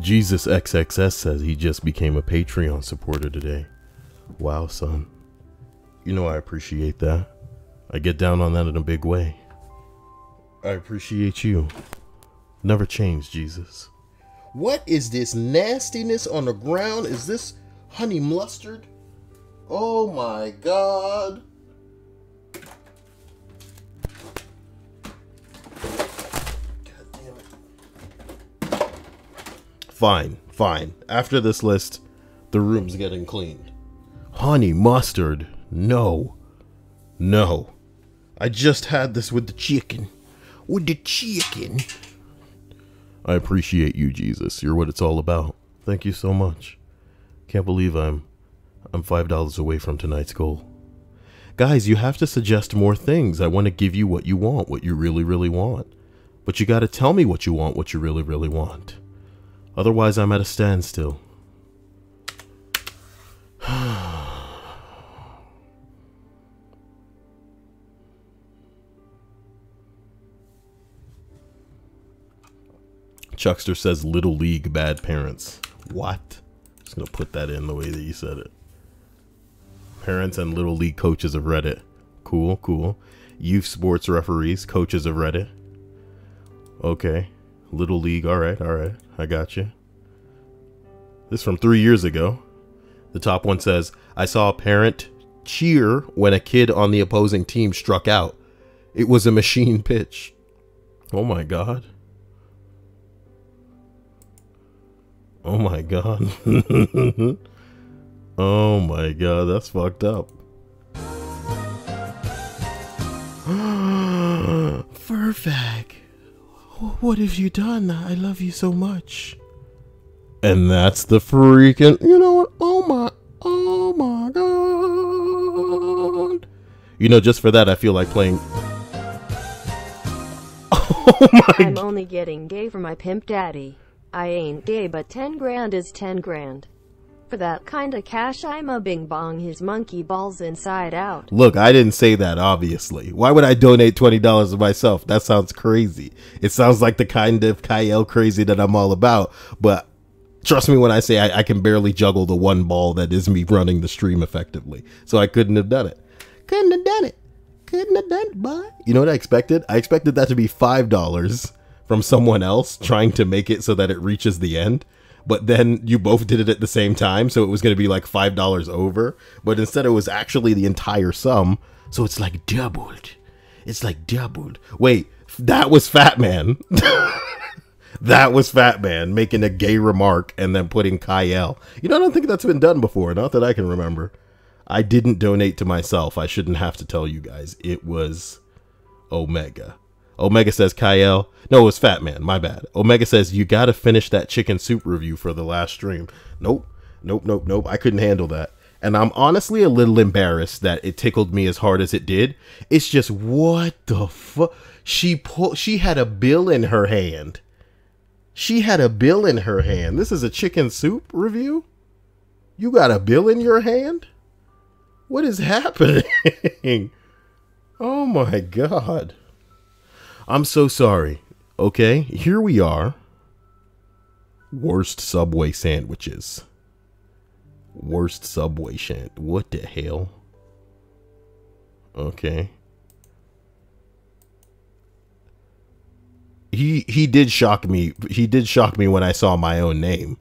Jesus XXS says he just became a Patreon supporter today. Wow, son. You know I appreciate that. I get down on that in a big way. I appreciate you. Never change, Jesus. What is this nastiness on the ground? Is this honey mustard? Oh my God. Fine. After this list, the room's getting cleaned. Honey mustard. No. I just had this with the chicken. I appreciate you, Jesus. You're what it's all about. Thank you so much. Can't believe I'm $5 away from tonight's goal. Guys, you have to suggest more things. I want to give you what you want, what you really, really want. But you gotta tell me what you want, what you really, really want. Otherwise, I'm at a standstill. Chuckster says Little League bad parents. What? Just gonna put that in the way that you said it. Parents and Little League coaches of Reddit. Cool, cool. Youth sports referees, coaches of Reddit. Okay. Little League, alright, I got you. This is from 3 years ago. The top one says, I saw a parent cheer when a kid on the opposing team struck out. It was a machine pitch. Oh my god. Oh my god. Oh my god, that's fucked up. Furfag, what have you done? I love you so much. And that's the freaking, you know what? Oh my god. You know, just for that, I feel like playing. Oh my. I'm only getting gay for my pimp daddy. I ain't gay, but 10 grand is 10 grand. For that kind of cash, I'm a bing bong his monkey balls inside out. Look, I didn't say that, obviously. Why would I donate $20 to myself? That sounds crazy. It sounds like the kind of Kyle crazy that I'm all about. But trust me when I say I can barely juggle the one ball that is me running the stream effectively. So I couldn't have done it. Couldn't have done it. Couldn't have done it, boy. You know what I expected? I expected that to be $5 from someone else trying to make it so that it reaches the end. But then you both did it at the same time, so it was going to be like $5 over. But instead it was actually the entire sum, so it's like doubled. It's like doubled. Wait, that was Fat Man. That was Fat Man making a gay remark and then putting Kyle. You know, I don't think that's been done before, not that I can remember. I didn't donate to myself. I shouldn't have to tell you guys. It was Omega. Omega says, Kyle. No, it was Fat Man. My bad. Omega says, you got to finish that chicken soup review for the last stream. Nope. I couldn't handle that. And I'm honestly a little embarrassed that it tickled me as hard as it did. It's just, what the fuck? She had a bill in her hand. She had a bill in her hand. This is a chicken soup review? You got a bill in your hand? What is happening? Oh my god. I'm so sorry. Okay, here we are. Worst Subway sandwiches. Worst Subway sandwich. What the hell? Okay. He did shock me. He did shock me when I saw my own name.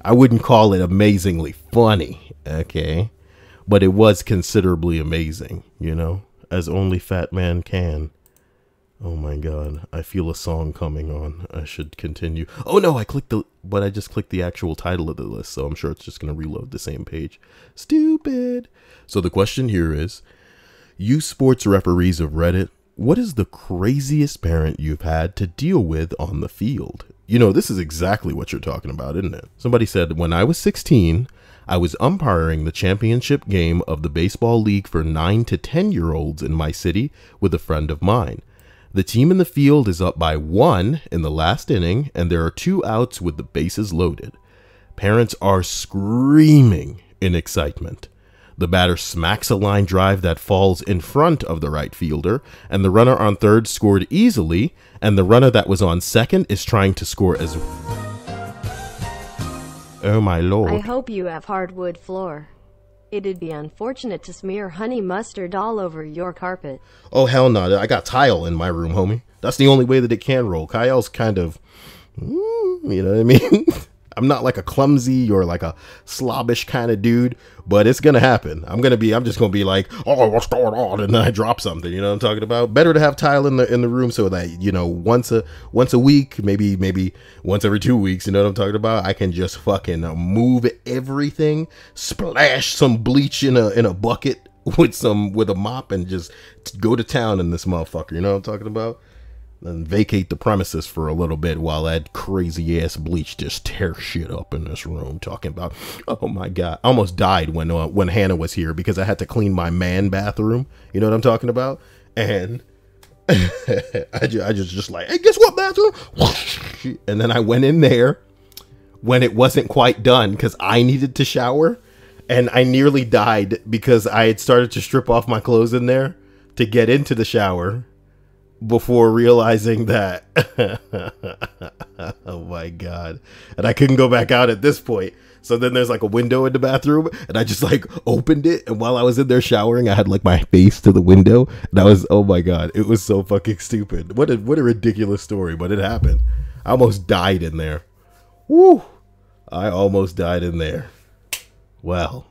I wouldn't call it amazingly funny, okay? But it was considerably amazing, you know, as only Fat Man can. Oh my god, I feel a song coming on. I should continue. Oh no, I just clicked the actual title of the list, so I'm sure it's just going to reload the same page. Stupid. So the question here is, you sports referees of Reddit, what is the craziest parent you've had to deal with on the field? You know, this is exactly what you're talking about, isn't it? Somebody said, when I was 16, I was umpiring the championship game of the baseball league for 9 to 10-year-olds in my city with a friend of mine. The team in the field is up by 1 in the last inning, and there are 2 outs with the bases loaded. Parents are screaming in excitement. The batter smacks a line drive that falls in front of the right fielder, and the runner on third scored easily, and the runner that was on second is trying to score as well. Oh my lord. I hope you have hardwood floor. It'd be unfortunate to smear honey mustard all over your carpet. Oh, hell no. I got tile in my room, homie. That's the only way that it can roll. Kyle's kind of, you know what I mean? I'm not like a clumsy or like a slobbish kind of dude, but it's going to happen. I'm just going to be like, oh, what's going on? And then I drop something, you know what I'm talking about? Better to have tile in the room so that, you know, once a week, maybe once every 2 weeks, you know what I'm talking about? I can just fucking move everything, splash some bleach in a bucket with a mop and just go to town in this motherfucker, you know what I'm talking about? And vacate the premises for a little bit while that crazy ass bleach just tear shit up in this room. Talking about, oh my god, I almost died when Hannah was here because I had to clean my man bathroom. You know what I'm talking about? And I just like, hey, guess what, bathroom? And then I went in there when it wasn't quite done because I needed to shower, and I nearly died because I had started to strip off my clothes in there to get into the shower before realizing that, oh my God. And I couldn't go back out at this point. So then there's like a window in the bathroom, and I just like opened it. And while I was in there showering, I had like my face to the window, and I was, oh my God, it was so fucking stupid. What a ridiculous story, but it happened. I almost died in there. Woo! I almost died in there. Well,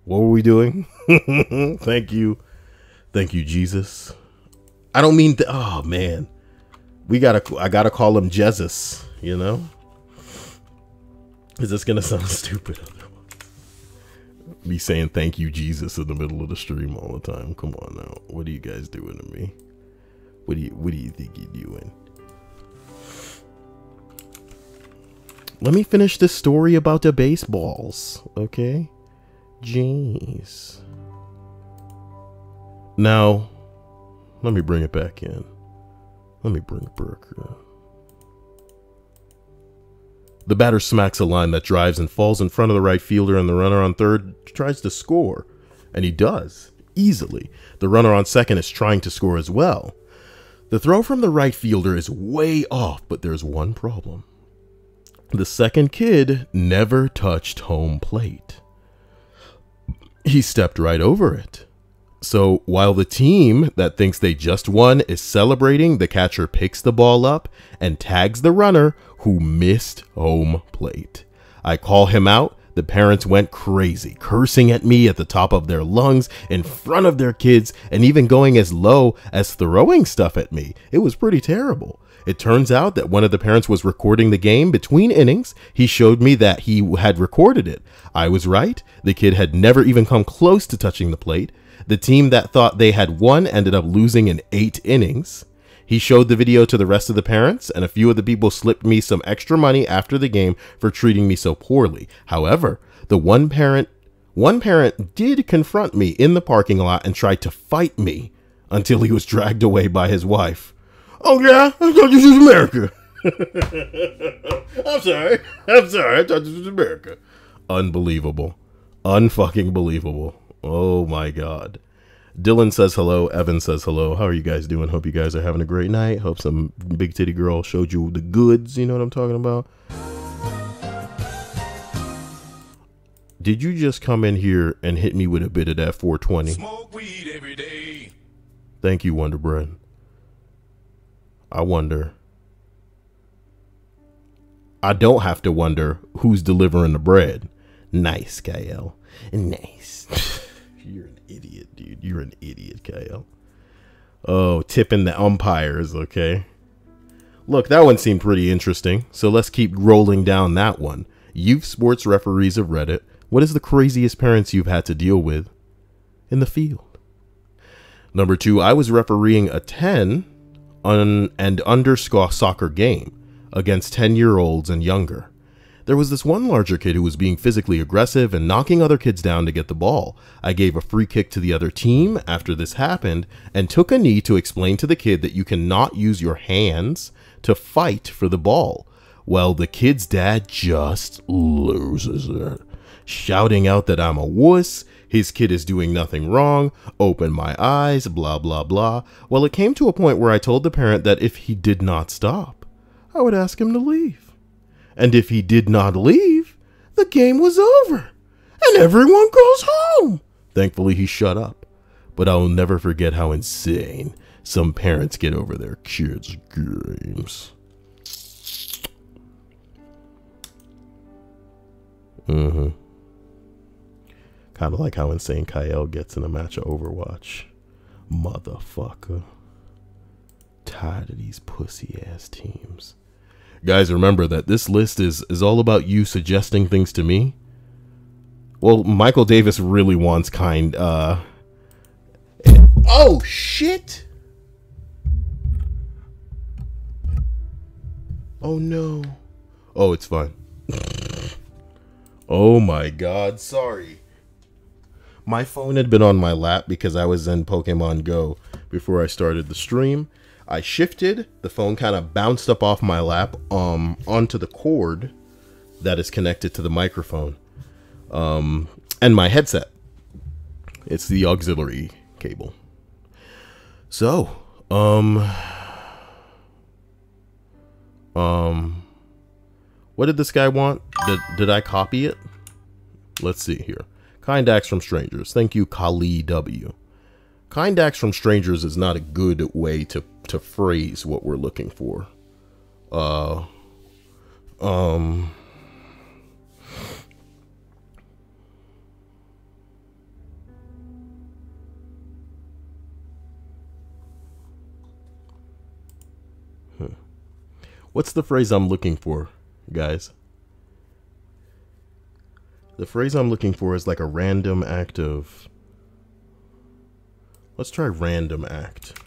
what were we doing? Thank you, Jesus. I don't mean to, oh man, I gotta call him Jesus, you know? Is this gonna sound stupid? Me saying thank you, Jesus, in the middle of the stream all the time. Come on now. What are you guys doing to me? What do you think you're doing? Let me finish this story about the baseballs, okay? Jeez. Now, let me bring it back in. Let me bring it back in. The batter smacks a line that drives and falls in front of the right fielder, and the runner on third tries to score. And he does, easily. The runner on second is trying to score as well. The throw from the right fielder is way off, but there's one problem. The second kid never touched home plate. He stepped right over it. So while the team that thinks they just won is celebrating, the catcher picks the ball up and tags the runner who missed home plate. I call him out. The parents went crazy, cursing at me at the top of their lungs in front of their kids, and even going as low as throwing stuff at me. It was pretty terrible. It turns out that one of the parents was recording the game between innings. He showed me that he had recorded it. I was right. The kid had never even come close to touching the plate. The team that thought they had won ended up losing in 8 innings. He showed the video to the rest of the parents, and a few of the people slipped me some extra money after the game for treating me so poorly. However, the one parent did confront me in the parking lot and tried to fight me until he was dragged away by his wife. Oh yeah, I thought this was America. I'm sorry, I thought this was America. Unbelievable. Unfucking believable. Oh my God. Dylan says hello. Evan says hello. How are you guys doing? Hope you guys are having a great night. Hope some big titty girl showed you the goods. You know what I'm talking about? Did you just come in here and hit me with a bit of that 420? Smoke weed every day. Thank you, Wonder Bread. I wonder. I don't have to wonder who's delivering the bread. Nice, Kyle. Nice. You're an idiot, dude. You're an idiot, Kyle. Oh, tipping the umpires, okay. Look, that one seemed pretty interesting, so let's keep rolling down that one. Youth sports referees of Reddit. What is the craziest parents you've had to deal with in the field? Number 2, I was refereeing a 10 and under soccer game against 10-year-olds and younger. There was this one larger kid who was being physically aggressive and knocking other kids down to get the ball. I gave a free kick to the other team after this happened and took a knee to explain to the kid that you cannot use your hands to fight for the ball. Well, the kid's dad just loses it, shouting out that I'm a wuss, his kid is doing nothing wrong, open my eyes, blah, blah, blah. Well, it came to a point where I told the parent that if he did not stop, I would ask him to leave. And if he did not leave, the game was over and everyone goes home. Thankfully, he shut up. But I'll never forget how insane some parents get over their kids' games. Kind of like how insane Kyle gets in a match of Overwatch. Motherfucker. Tired of these pussy-ass teams. Guys, remember that this list is all about you suggesting things to me. Well, Michael Davis really wants kind, oh, shit! Oh, no. Oh, it's fine. Oh, my God, sorry. My phone had been on my lap because I was in Pokemon Go before I started the stream. I shifted, the phone kind of bounced up off my lap onto the cord that is connected to the microphone and my headset. It's the auxiliary cable. So, what did this guy want? Did I copy it? Let's see here. Kind acts from strangers. Thank you, Kali W. Kind acts from strangers is not a good way to phrase what we're looking for. What's the phrase I'm looking for, guys? The phrase I'm looking for is like a random act of... Let's try random act.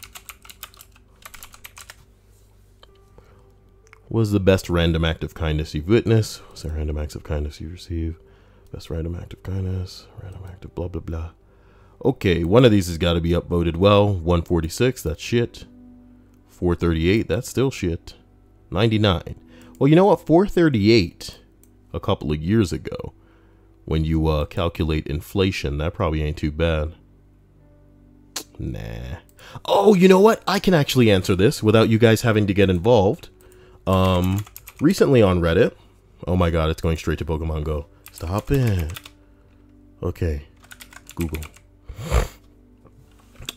What is the best random act of kindness you've witnessed? What's the random acts of kindness you receive? Best random act of kindness. Random act of blah, blah, blah. Okay, one of these has got to be upvoted well. 146, that's shit. 438, that's still shit. 99. Well, you know what? 438 a couple of years ago, when you calculate inflation, that probably ain't too bad. Nah. Oh, you know what? I can actually answer this without you guys having to get involved. Recently on Reddit. Oh my god, it's going straight to Pokemon Go. Stop it. Okay. Google.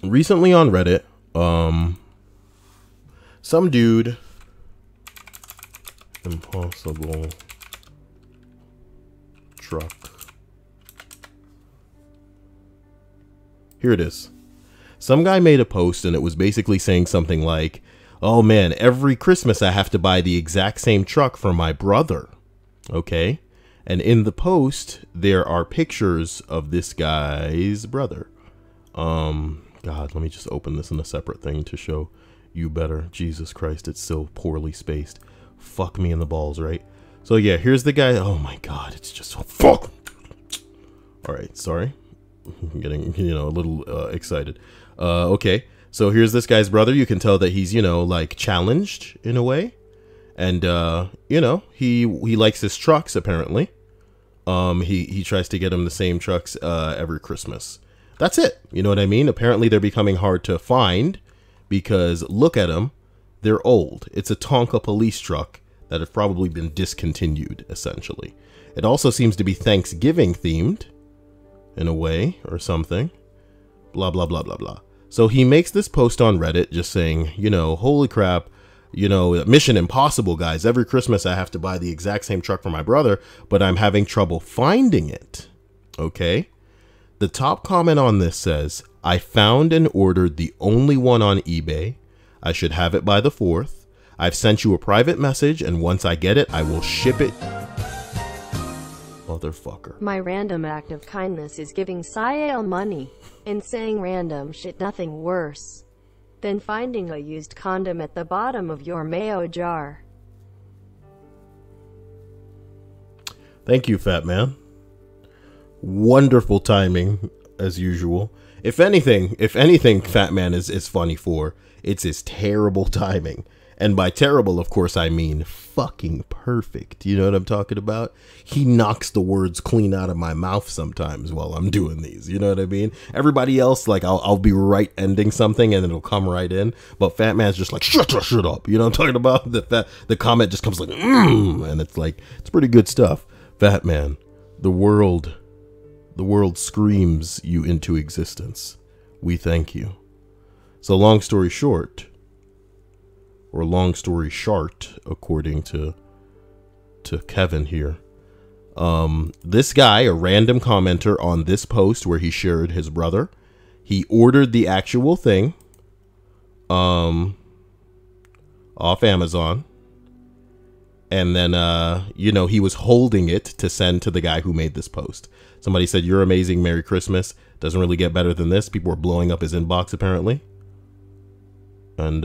Recently on Reddit, some dude... Impossible truck. Here it is. Some guy made a post and it was basically saying something like, oh man, every Christmas I have to buy the exact same truck for my brother. Okay? And in the post, there are pictures of this guy's brother. God, let me just open this in a separate thing to show you better. Jesus Christ, it's so poorly spaced. Fuck me in the balls, right? So yeah, here's the guy. Oh my god, it's just so fuck. All right, sorry. I'm getting, a little excited. Okay, so here's this guy's brother. You can tell that he's, like challenged in a way. And, he likes his trucks, apparently. He tries to get him the same trucks every Christmas. That's it. You know what I mean? Apparently they're becoming hard to find because look at them. They're old. It's a Tonka police truck that have probably been discontinued, essentially. It also seems to be Thanksgiving themed, in a way, or something. Blah, blah, blah, blah, blah. So he makes this post on Reddit just saying, holy crap, Mission Impossible, guys. Every Christmas I have to buy the exact same truck for my brother, but I'm having trouble finding it. Okay? The top comment on this says, I found and ordered the only one on eBay. I should have it by the 4th. I've sent you a private message, and once I get it, I will ship it. Motherfucker. My random act of kindness is giving Sael money and saying random shit. Nothing worse than finding a used condom at the bottom of your mayo jar. Thank you, Fat Man. Wonderful timing, as usual. If anything, Fat Man is funny for, it's his terrible timing. And by terrible, of course, I mean fucking perfect. You know what I'm talking about? He knocks the words clean out of my mouth sometimes while I'm doing these. You know what I mean? Everybody else, like, I'll be right ending something and it'll come right in. But Fat Man's just like, shut up. You know what I'm talking about? The comment just comes like, and it's like, it's pretty good stuff. Fat Man, the world screams you into existence. We thank you. So long story short, or long story short, according to Kevin here, this guy, a random commenter on this post where he shared his brother, he ordered the actual thing off Amazon, and then he was holding it to send to the guy who made this post. Somebody said, "You're amazing, Merry Christmas." Doesn't really get better than this. People are blowing up his inbox apparently. And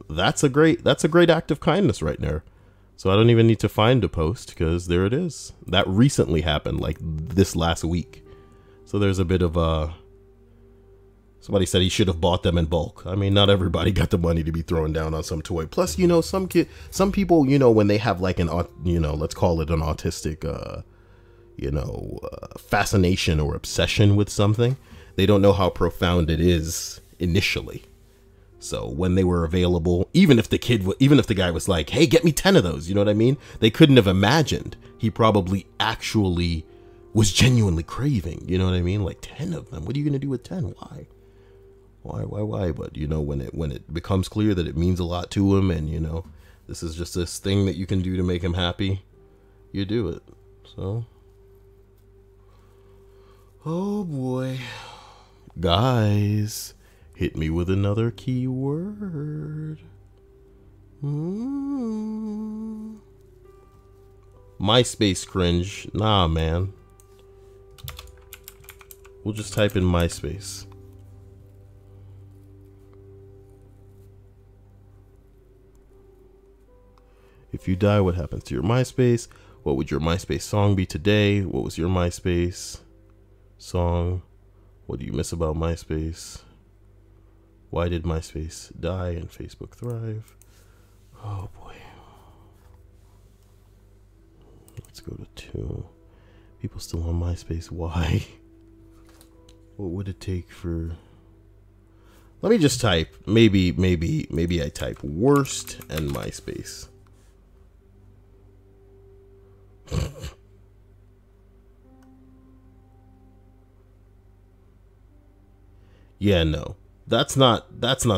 that's a great act of kindness right there. So I don't even need to find a post because there it is. That recently happened, like this last week. So there's a bit of somebody said he should have bought them in bulk. I mean, not everybody got the money to be throwing down on some toy. Plus, you know, some people, you know, when they have like an, you know, let's call it an autistic, you know, fascination or obsession with something, they don't know how profound it is initially. So when they were available, even if the guy was like, hey, get me 10 of those, you know what I mean? They couldn't have imagined he probably actually was genuinely craving, you know what I mean? Like 10 of them. What are you going to do with 10? Why? But, you know, when it becomes clear that it means a lot to him and, you know, this is just this thing that you can do to make him happy, you do it. So, oh boy. Guys, hit me with another keyword. MySpace cringe. Nah, man. We'll just type in MySpace. If you die, what happens to your MySpace? What would your MySpace song be today? What was your MySpace song? What do you miss about MySpace? Why did MySpace die and Facebook thrive? Oh boy. Let's go to 2. People still on MySpace. Why? What would it take for... Let me just type. Maybe I type worst and MySpace. Yeah, no. That's not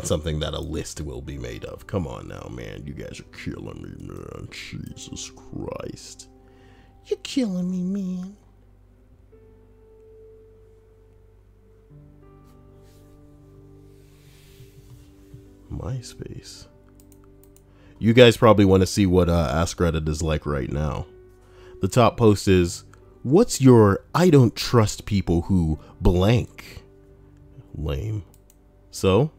something that a list will be made of. Come on now, man. You guys are killing me, man. Jesus Christ. You're killing me, man. MySpace. You guys probably want to see what Ask Reddit is like right now. The top post is, what's your I don't trust people who blank? Lame. So,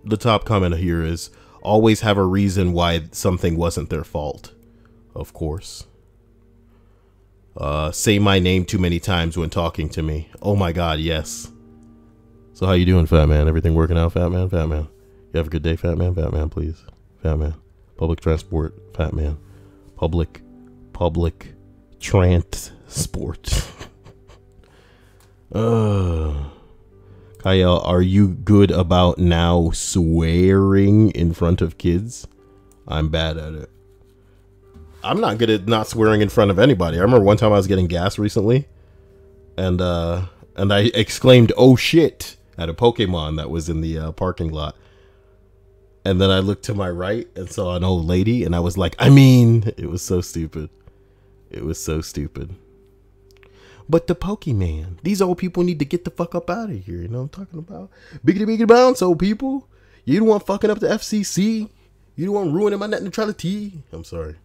the top comment here is, always have a reason why something wasn't their fault. Of course. Say my name too many times when talking to me. Oh my god, yes. So how you doing, fat man? Everything working out, fat man? Fat man. You have a good day, fat man? Fat man, please. Fat man. Public transport, fat man. Public transport. Kyle, are you good about now swearing in front of kids? I'm bad at it. I'm not good at not swearing in front of anybody. I remember one time I was getting gas recently, and I exclaimed, "Oh shit," at a Pokemon that was in the parking lot. And then I looked to my right and saw an old lady, and I was like, I mean, it was so stupid. It was so stupid. But the Pokemon, these old people need to get the fuck up out of here. You know what I'm talking about? Biggity bounce, old people. You don't want fucking up the FCC. You don't want ruining my net neutrality. I'm sorry.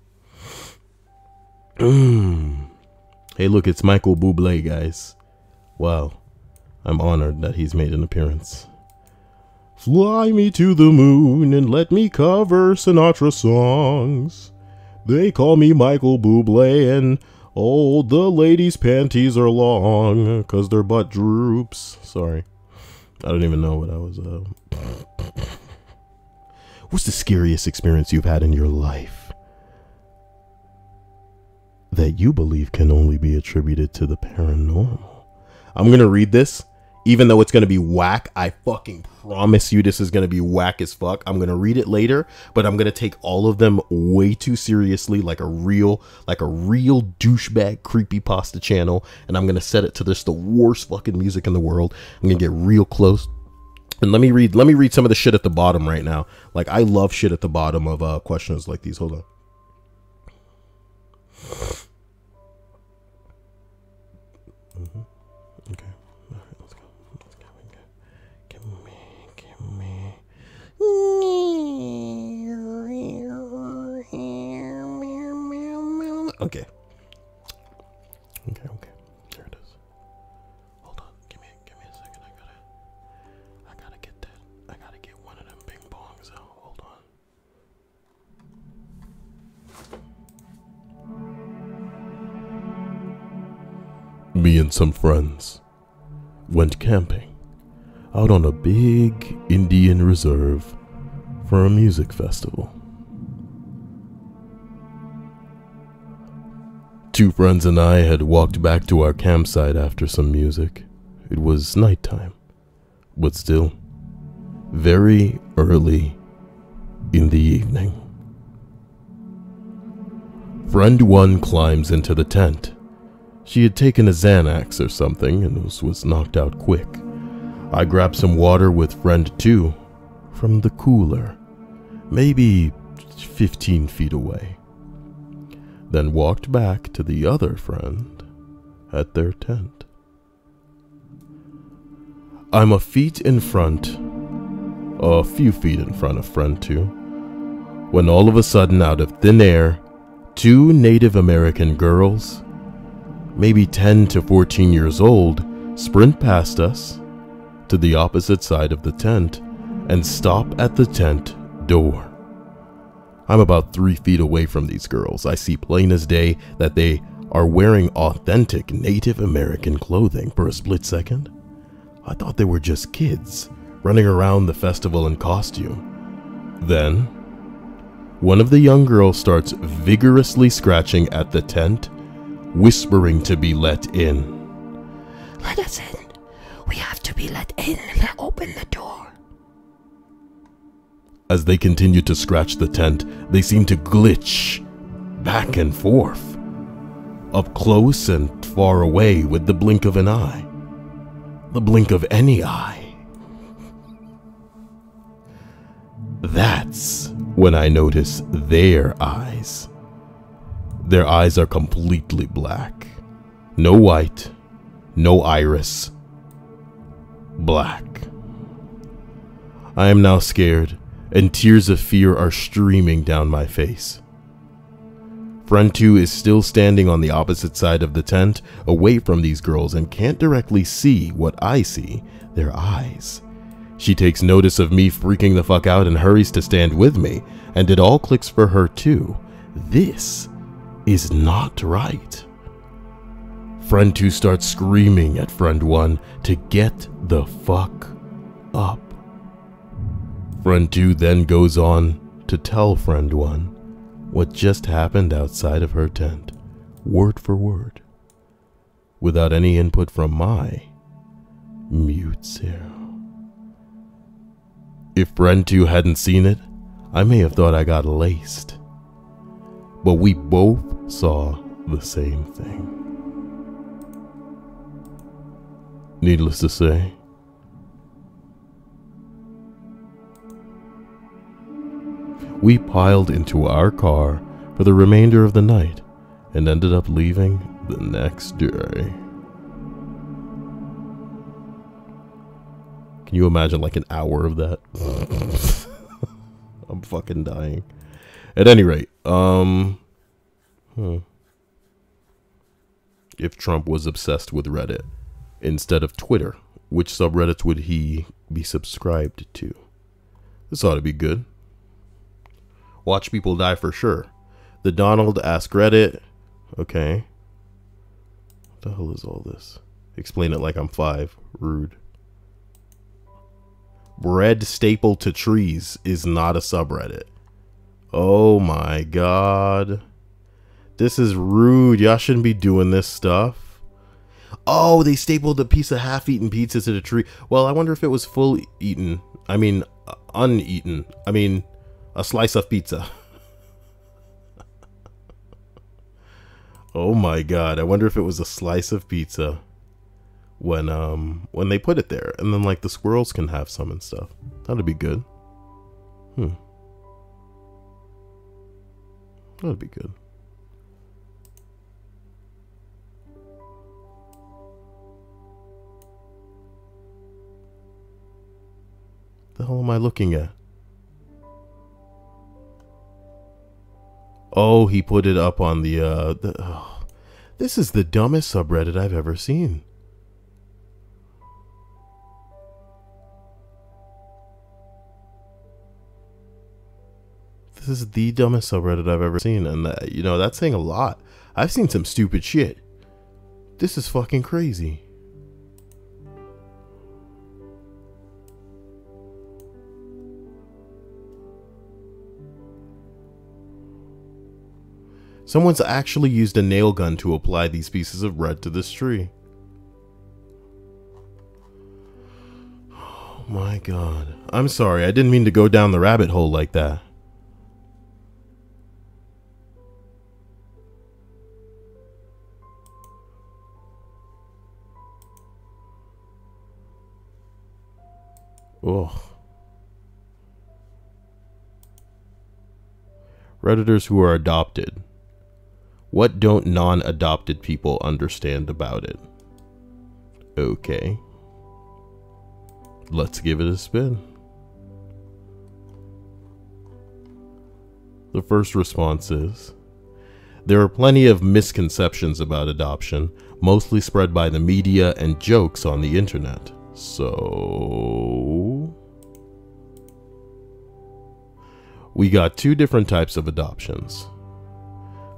Hey, look, it's Michael Bublé, guys. Wow. I'm honored that he's made an appearance. Fly me to the moon and let me cover Sinatra songs. They call me Michael Bublé and oh, the ladies' panties are long 'cause their butt droops. Sorry. I don't even know what I was... What's the scariest experience you've had in your life that you believe can only be attributed to the paranormal? I'm going to read this. Even though it's going to be whack, I fucking promise you this is going to be whack as fuck. I'm going to read it later, but I'm going to take all of them way too seriously, like a real douchebag creepypasta channel, and I'm going to set it to this the worst fucking music in the world. I'm going to get real close. And let me read some of the shit at the bottom right now. Like, I love shit at the bottom of questions like these. Hold on. Okay. Okay. There it is. Hold on. Give me a second. I gotta get that. I gotta get one of them ping pongs out. Hold on. Me and some friends went camping out on a big Indian reserve for a music festival. Two friends and I had walked back to our campsite after some music. It was nighttime, but still very early in the evening. Friend 1 climbs into the tent. She had taken a Xanax or something and was knocked out quick. I grabbed some water with friend 2 from the cooler, maybe 15 feet away, then walked back to the other friend at their tent. I'm a few feet in front of friend 2, when all of a sudden, out of thin air, 2 Native American girls, maybe 10 to 14 years old, sprint past us to the opposite side of the tent and stop at the tent door. I'm about 3 feet away from these girls. I see plain as day that they are wearing authentic Native American clothing. For a split second, I thought they were just kids running around the festival in costume. Then, one of the young girls starts vigorously scratching at the tent, whispering to be let in. Let us in. We have to be let in. Open the door. As they continue to scratch the tent, they seem to glitch back and forth, up close and far away with the blink of an eye. The blink of any eye. That's when I notice their eyes. Their eyes are completely black. No white, no iris. Black. I am now scared, and tears of fear are streaming down my face. Friend 2 is still standing on the opposite side of the tent, away from these girls, and can't directly see what I see, their eyes. She takes notice of me freaking the fuck out and hurries to stand with me, and it all clicks for her too. This is not right. Friend 2 starts screaming at friend 1 to get the fuck up. Friend 2 then goes on to tell friend 1 what just happened outside of her tent, word for word, without any input from my mute zero. If friend 2 hadn't seen it, I may have thought I got laced. But we both saw the same thing. Needless to say, we piled into our car for the remainder of the night and ended up leaving the next day. Can you imagine like an hour of that? I'm fucking dying. At any rate, if Trump was obsessed with Reddit instead of Twitter, which subreddits would he be subscribed to? This ought to be good. Watch people die for sure. The Donald Ask Reddit. Okay. What the hell is all this? Explain it like I'm 5. Rude. Bread stapled to trees is not a subreddit. Oh my god. This is rude. Y'all shouldn't be doing this stuff. Oh, they stapled a piece of half-eaten pizza to the tree. Well, I wonder if it was full eaten. I mean, uneaten. I mean, a slice of pizza. Oh my god. I wonder if it was a slice of pizza when they put it there, and then like the squirrels can have some and stuff. That'd be good. That'd be good. The hell am I looking at? Oh, he put it up on this is the dumbest subreddit I've ever seen. This is the dumbest subreddit I've ever seen, and you know, that's saying a lot. I've seen some stupid shit. This is fucking crazy. Someone's actually used a nail gun to apply these pieces of bread to this tree. Oh my God. I'm sorry, I didn't mean to go down the rabbit hole like that. Ugh. Redditors who are adopted. What don't non-adopted people understand about it? Okay. Let's give it a spin. The first response is, there are plenty of misconceptions about adoption, mostly spread by the media and jokes on the internet. So we got two different types of adoptions.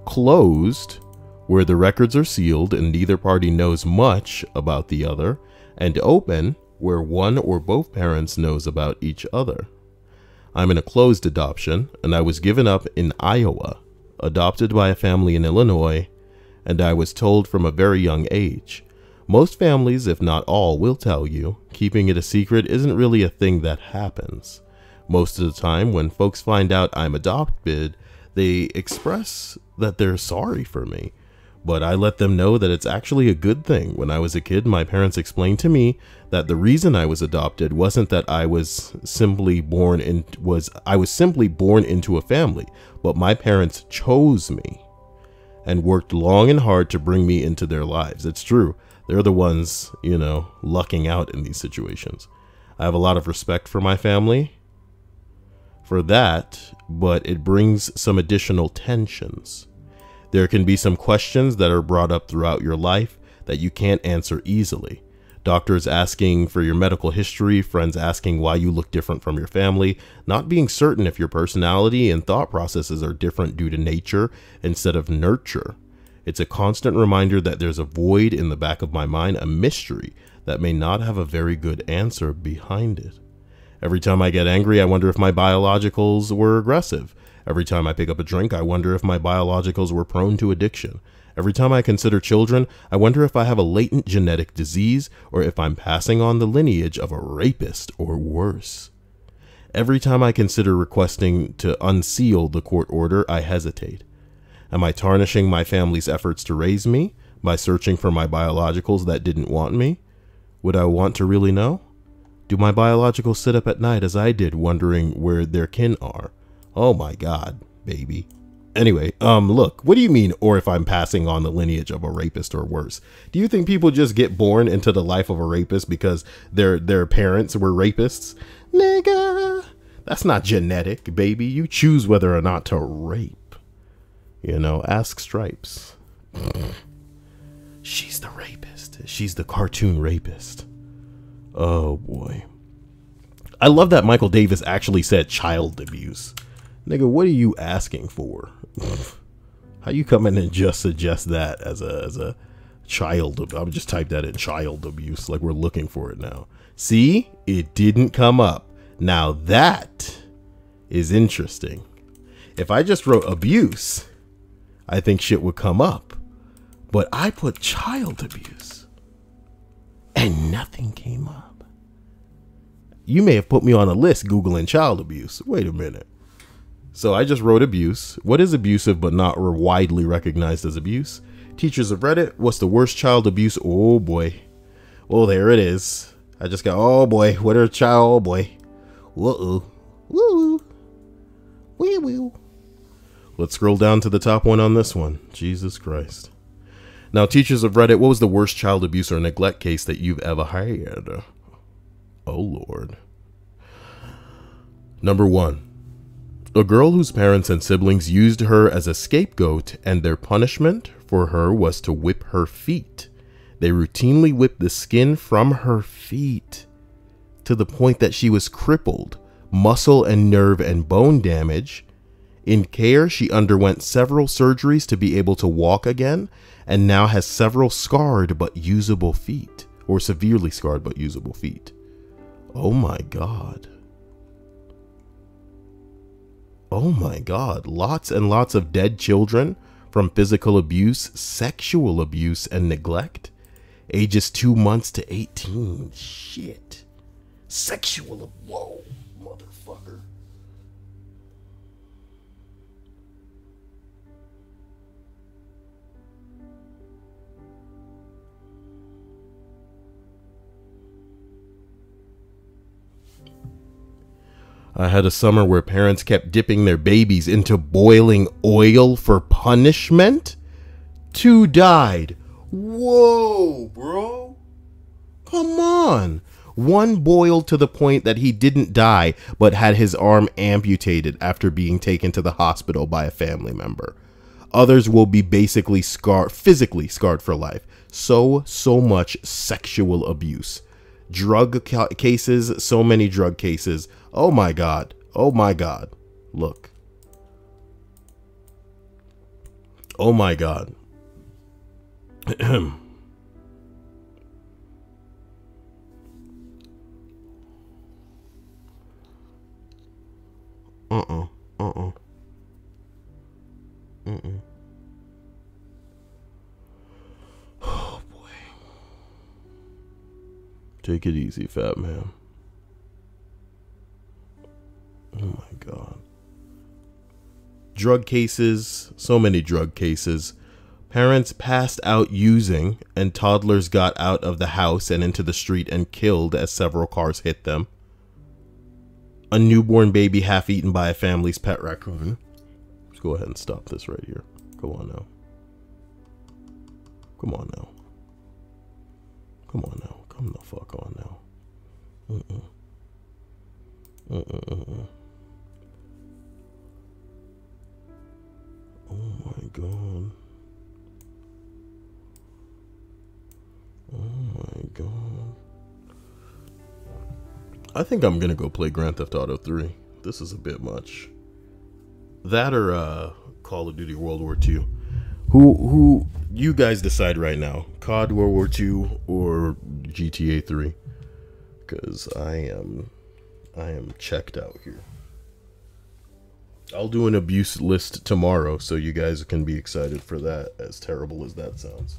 Closed, where the records are sealed and neither party knows much about the other, and open, where one or both parents knows about each other. I'm in a closed adoption, and I was given up in Iowa, adopted by a family in Illinois, and I was told from a very young age. Most families, if not all, will tell you, keeping it a secret isn't really a thing that happens. Most of the time, when folks find out I'm adopted, they express that they're sorry for me. But I let them know that it's actually a good thing. When I was a kid, my parents explained to me that the reason I was adopted wasn't that I was simply born into a family, but my parents chose me and worked long and hard to bring me into their lives. It's true. They're the ones, you know, lucking out in these situations. I have a lot of respect for my family for that, but it brings some additional tensions. There can be some questions that are brought up throughout your life that you can't answer easily. Doctors asking for your medical history, friends asking why you look different from your family, not being certain if your personality and thought processes are different due to nature instead of nurture. It's a constant reminder that there's a void in the back of my mind, a mystery that may not have a very good answer behind it. Every time I get angry, I wonder if my biologicals were aggressive. Every time I pick up a drink, I wonder if my biologicals were prone to addiction. Every time I consider children, I wonder if I have a latent genetic disease or if I'm passing on the lineage of a rapist or worse. Every time I consider requesting to unseal the court order, I hesitate. Am I tarnishing my family's efforts to raise me by searching for my biologicals that didn't want me? Would I want to really know? Do my biologicals sit up at night as I did, wondering where their kin are? Oh my God, baby. Anyway, look, what do you mean, or if I'm passing on the lineage of a rapist or worse? Do you think people just get born into the life of a rapist because their parents were rapists? Nigga, that's not genetic, baby. You choose whether or not to rape. You know, ask Stripes. She's the rapist. She's the cartoon rapist. Oh boy. I love that Michael Davis actually said child abuse. Nigga, what are you asking for? How you come in and just suggest that as a child? I'll just type that in, child abuse, like we're looking for it now. See, it didn't come up. Now that is interesting. If I just wrote abuse, I think shit would come up. But I put child abuse and nothing came up. You may have put me on a list Googling child abuse. Wait a minute. So I just wrote abuse. What is abusive but not widely recognized as abuse? Teachers of Reddit, what's the worst child abuse? Oh boy. Oh, there it is. I just got, oh boy, what are child, oh boy. Whoa. Woo. Wee woo. Let's scroll down to the top one on this one. Jesus Christ. Now, teachers of Reddit, what was the worst child abuse or neglect case that you've ever had? Oh Lord. Number 1. A girl whose parents and siblings used her as a scapegoat, and their punishment for her was to whip her feet. They routinely whipped the skin from her feet to the point that she was crippled, muscle and nerve and bone damage. In care, she underwent several surgeries to be able to walk again, and now has several scarred but usable feet, or severely scarred but usable feet. Oh my God. Oh my God, lots and lots of dead children, from physical abuse, sexual abuse, and neglect. Ages 2 months to 18. Shit. Sexual. Whoa, motherfucker. I had a summer where parents kept dipping their babies into boiling oil for punishment. 2 died. Whoa, bro. Come on. 1 boiled to the point that he didn't die, but had his arm amputated after being taken to the hospital by a family member. Others will be basically physically scarred for life. So much sexual abuse. Drug cases, so many drug cases. Oh my God. Oh my God. Look. Oh my God. Oh boy. Take it easy, fat man. Oh my God. Drug cases, so many drug cases. Parents passed out using, and toddlers got out of the house and into the street and killed as several cars hit them. A newborn baby half eaten by a family's pet raccoon. Let's go ahead and stop this right here. Go on now. Come on now. Come on now. Come the fuck on now. Oh my God. Oh my God. I think I'm gonna go play Grand Theft Auto 3. This is a bit much. That or Call of Duty World War II. Who you guys decide right now? COD World War II or GTA 3? Because I am checked out here. I'll do an abuse list tomorrow, so you guys can be excited for that, as terrible as that sounds.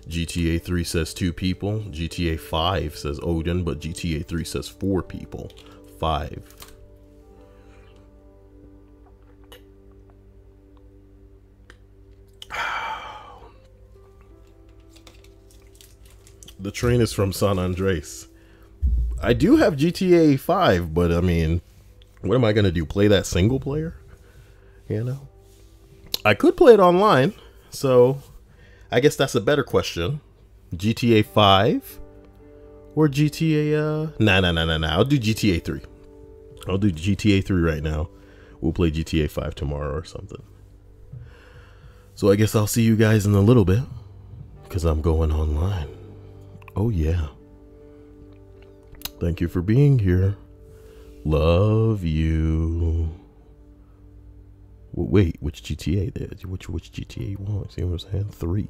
GTA 3 says 2 people. GTA 5 says Odin, but GTA 3 says 4 people. 5. The train is from San Andreas. I do have GTA 5, but I mean, what am I going to do? Play that single player? You know? I could play it online, so I guess that's a better question. GTA 5 or GTA, nah. I'll do GTA 3. I'll do GTA 3 right now. We'll play GTA 5 tomorrow or something. So I guess I'll see you guys in a little bit, because I'm going online. Oh yeah. Thank you for being here. Love you. Wait, which GTA? Which GTA you want? See what I'm saying? 3.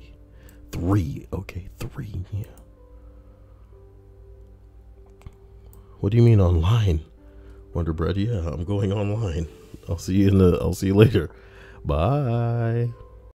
3. Okay, 3. Yeah. What do you mean online? Wonder Bread? Yeah, I'm going online. I'll see you later. Bye.